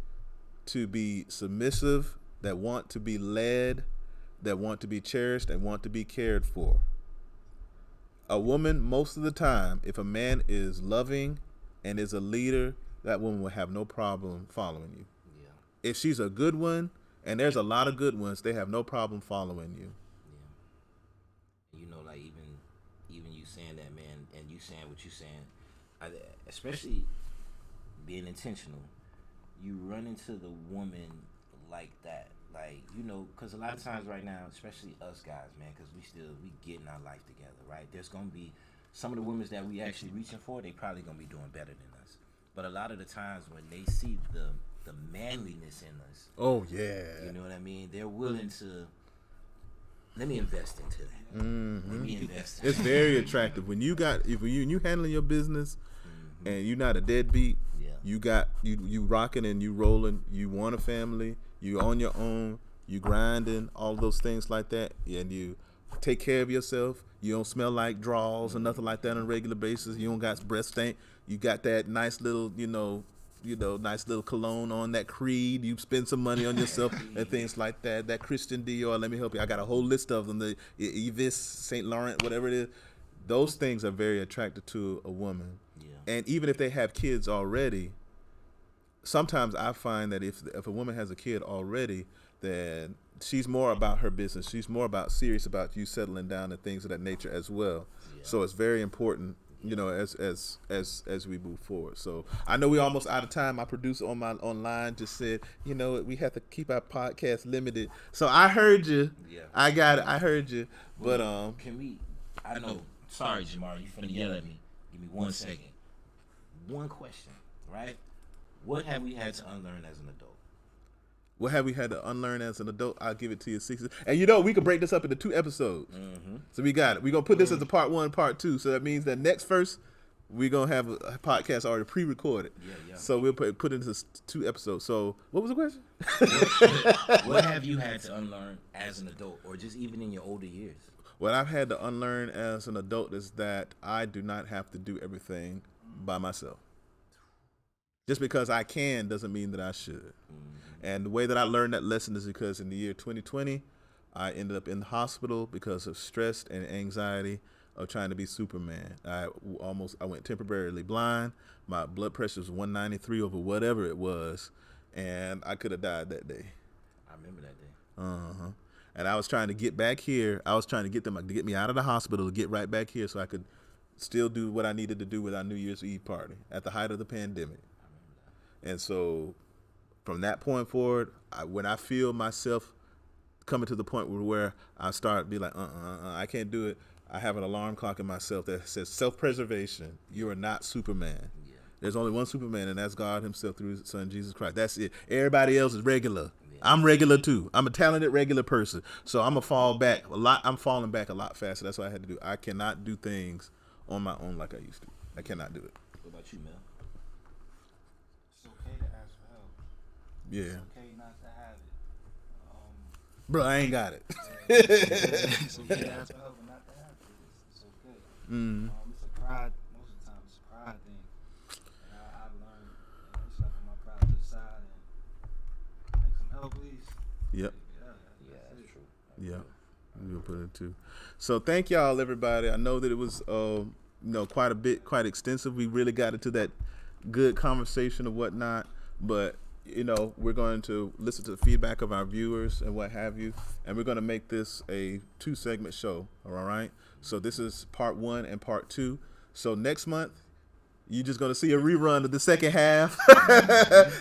Speaker 5: to be submissive, that want to be led, that want to be cherished, and want to be cared for. A woman, most of the time, if a man is loving and is a leader, that woman will have no problem following you.
Speaker 3: Yeah.
Speaker 5: If she's a good one, and there's a lot of good ones, they have no problem following you.
Speaker 3: Yeah. Like even you saying that, man, and you saying what you saying, especially being intentional, you run into the woman like that, like, because a lot of times right now, especially us guys, man, because we getting our life together, right? There's gonna be some of the women that we actually reaching for, they probably gonna be doing better than us. But a lot of the times when they see the manliness in us,
Speaker 5: oh yeah,
Speaker 3: you know what I mean, they're willing to. Let me invest into that.
Speaker 5: Mm-hmm.
Speaker 3: Let me invest.
Speaker 5: It's very attractive when you handling your business, and you're not a deadbeat.
Speaker 3: Yeah.
Speaker 5: You rocking and you rolling. You want a family. You on your own. You grinding. All those things like that, and you take care of yourself. You don't smell like draws or nothing like that on a regular basis. You don't got breath stink. You got that nice little nice little cologne on, that Creed. You spend some money on yourself and things like that. That Christian Dior, let me help you. I got a whole list of them. The Yves Saint Laurent, whatever it is. Those things are very attractive to a woman.
Speaker 3: Yeah.
Speaker 5: And even if they have kids already, sometimes I find that if a woman has a kid already, then she's more about her business. She's more serious about you settling down and things of that nature as well. Yeah. So it's very important, as we move forward. So I know we're almost out of time. My producer online just said, we have to keep our podcast limited. So I heard you.
Speaker 3: Yeah.
Speaker 5: I got it. I heard you. But
Speaker 3: can we? I know. Sorry, Jamar, you finna yell at me. Give me 1 second. One question, right? What have we had to unlearn as an adult?
Speaker 5: What have we had to unlearn as an adult? I'll give it to you 60. And we could break this up into 2 episodes. Mm-hmm. So we got it. We're going to put this as a part 1, part 2. So that means that next first, we're going to have a podcast already pre-recorded. Yeah. So we'll put it into 2 episodes. So what was the question?
Speaker 3: What have you had to unlearn as an adult, or just even in your older years?
Speaker 5: What I've had to unlearn as an adult is that I do not have to do everything by myself. Just because I can doesn't mean that I should. And the way that I learned that lesson is because in the year 2020, I ended up in the hospital because of stress and anxiety of trying to be Superman. I went temporarily blind. My blood pressure was 193 over whatever it was, and I could have died that day.
Speaker 3: I remember that day.
Speaker 5: Uh-huh. And I was trying to get back here. I was trying to get them to get me out of the hospital to get right back here so I could still do what I needed to do with our New Year's Eve party at the height of the pandemic. And so from that point forward, when I feel myself coming to the point where I start be like, I can't do it, I have an alarm clock in myself that says self-preservation. You are not Superman. Yeah. There's only one Superman, and that's God himself through his son, Jesus Christ. That's it. Everybody else is regular. Yeah. I'm regular too. I'm a talented regular person. So I'm going to fall back a lot. I'm falling back a lot faster. That's what I had to do. I cannot do things on my own like I used to. I cannot do it.
Speaker 3: What about you, Mel?
Speaker 4: It's okay to ask for help.
Speaker 5: Yeah.
Speaker 4: It's okay not to have it.
Speaker 5: Bro, I ain't got it.
Speaker 4: It's okay to ask for help and not to have it. It's okay. It's a pride. Most of the time, it's a pride thing. And I learned, it's like my pride to the side and make some help, please.
Speaker 5: Yep.
Speaker 3: Yeah, that's true.
Speaker 5: Yeah. We'll put it too. So thank y'all, everybody. I know that it was, quite extensive. We really got into that good conversation or whatnot. But we're going to listen to the feedback of our viewers and what have you, and we're going to make this a 2-segment show. All right. So this is part 1 and part 2. So next month, you're just going to see a rerun of the second half,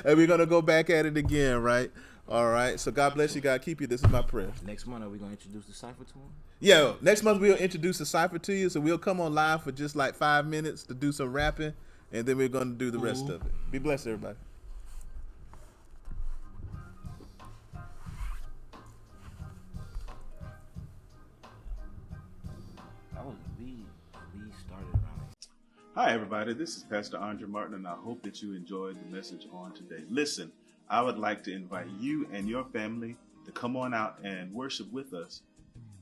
Speaker 5: and we're going to go back at it again, right? All right. So God bless you. God keep you. This is my prayer.
Speaker 3: Next month, are we going to introduce the cipher to him?
Speaker 5: Yeah. Next month, we'll introduce the cipher to you. So we'll come on live for just like 5 minutes to do some rapping, and then we're going to do the rest of it. Be blessed, everybody.
Speaker 3: We started around.
Speaker 2: Hi, everybody. This is Pastor Andre Martin, and I hope that you enjoyed the message on today. Listen, I would like to invite you and your family to come on out and worship with us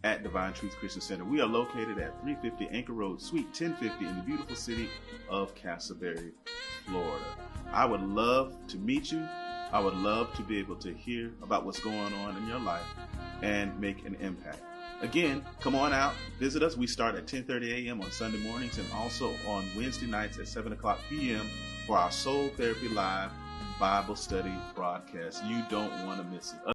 Speaker 2: at Divine Truth Christian Center. We are located at 350 Anchor Road, Suite 1050 in the beautiful city of Castleberry, Florida. I would love to meet you. I would love to be able to hear about what's going on in your life and make an impact. Again, come on out, visit us. We start at 10:30 a.m. on Sunday mornings and also on Wednesday nights at 7 o'clock p.m. for our Soul Therapy Live Bible study broadcast. You don't want to miss it.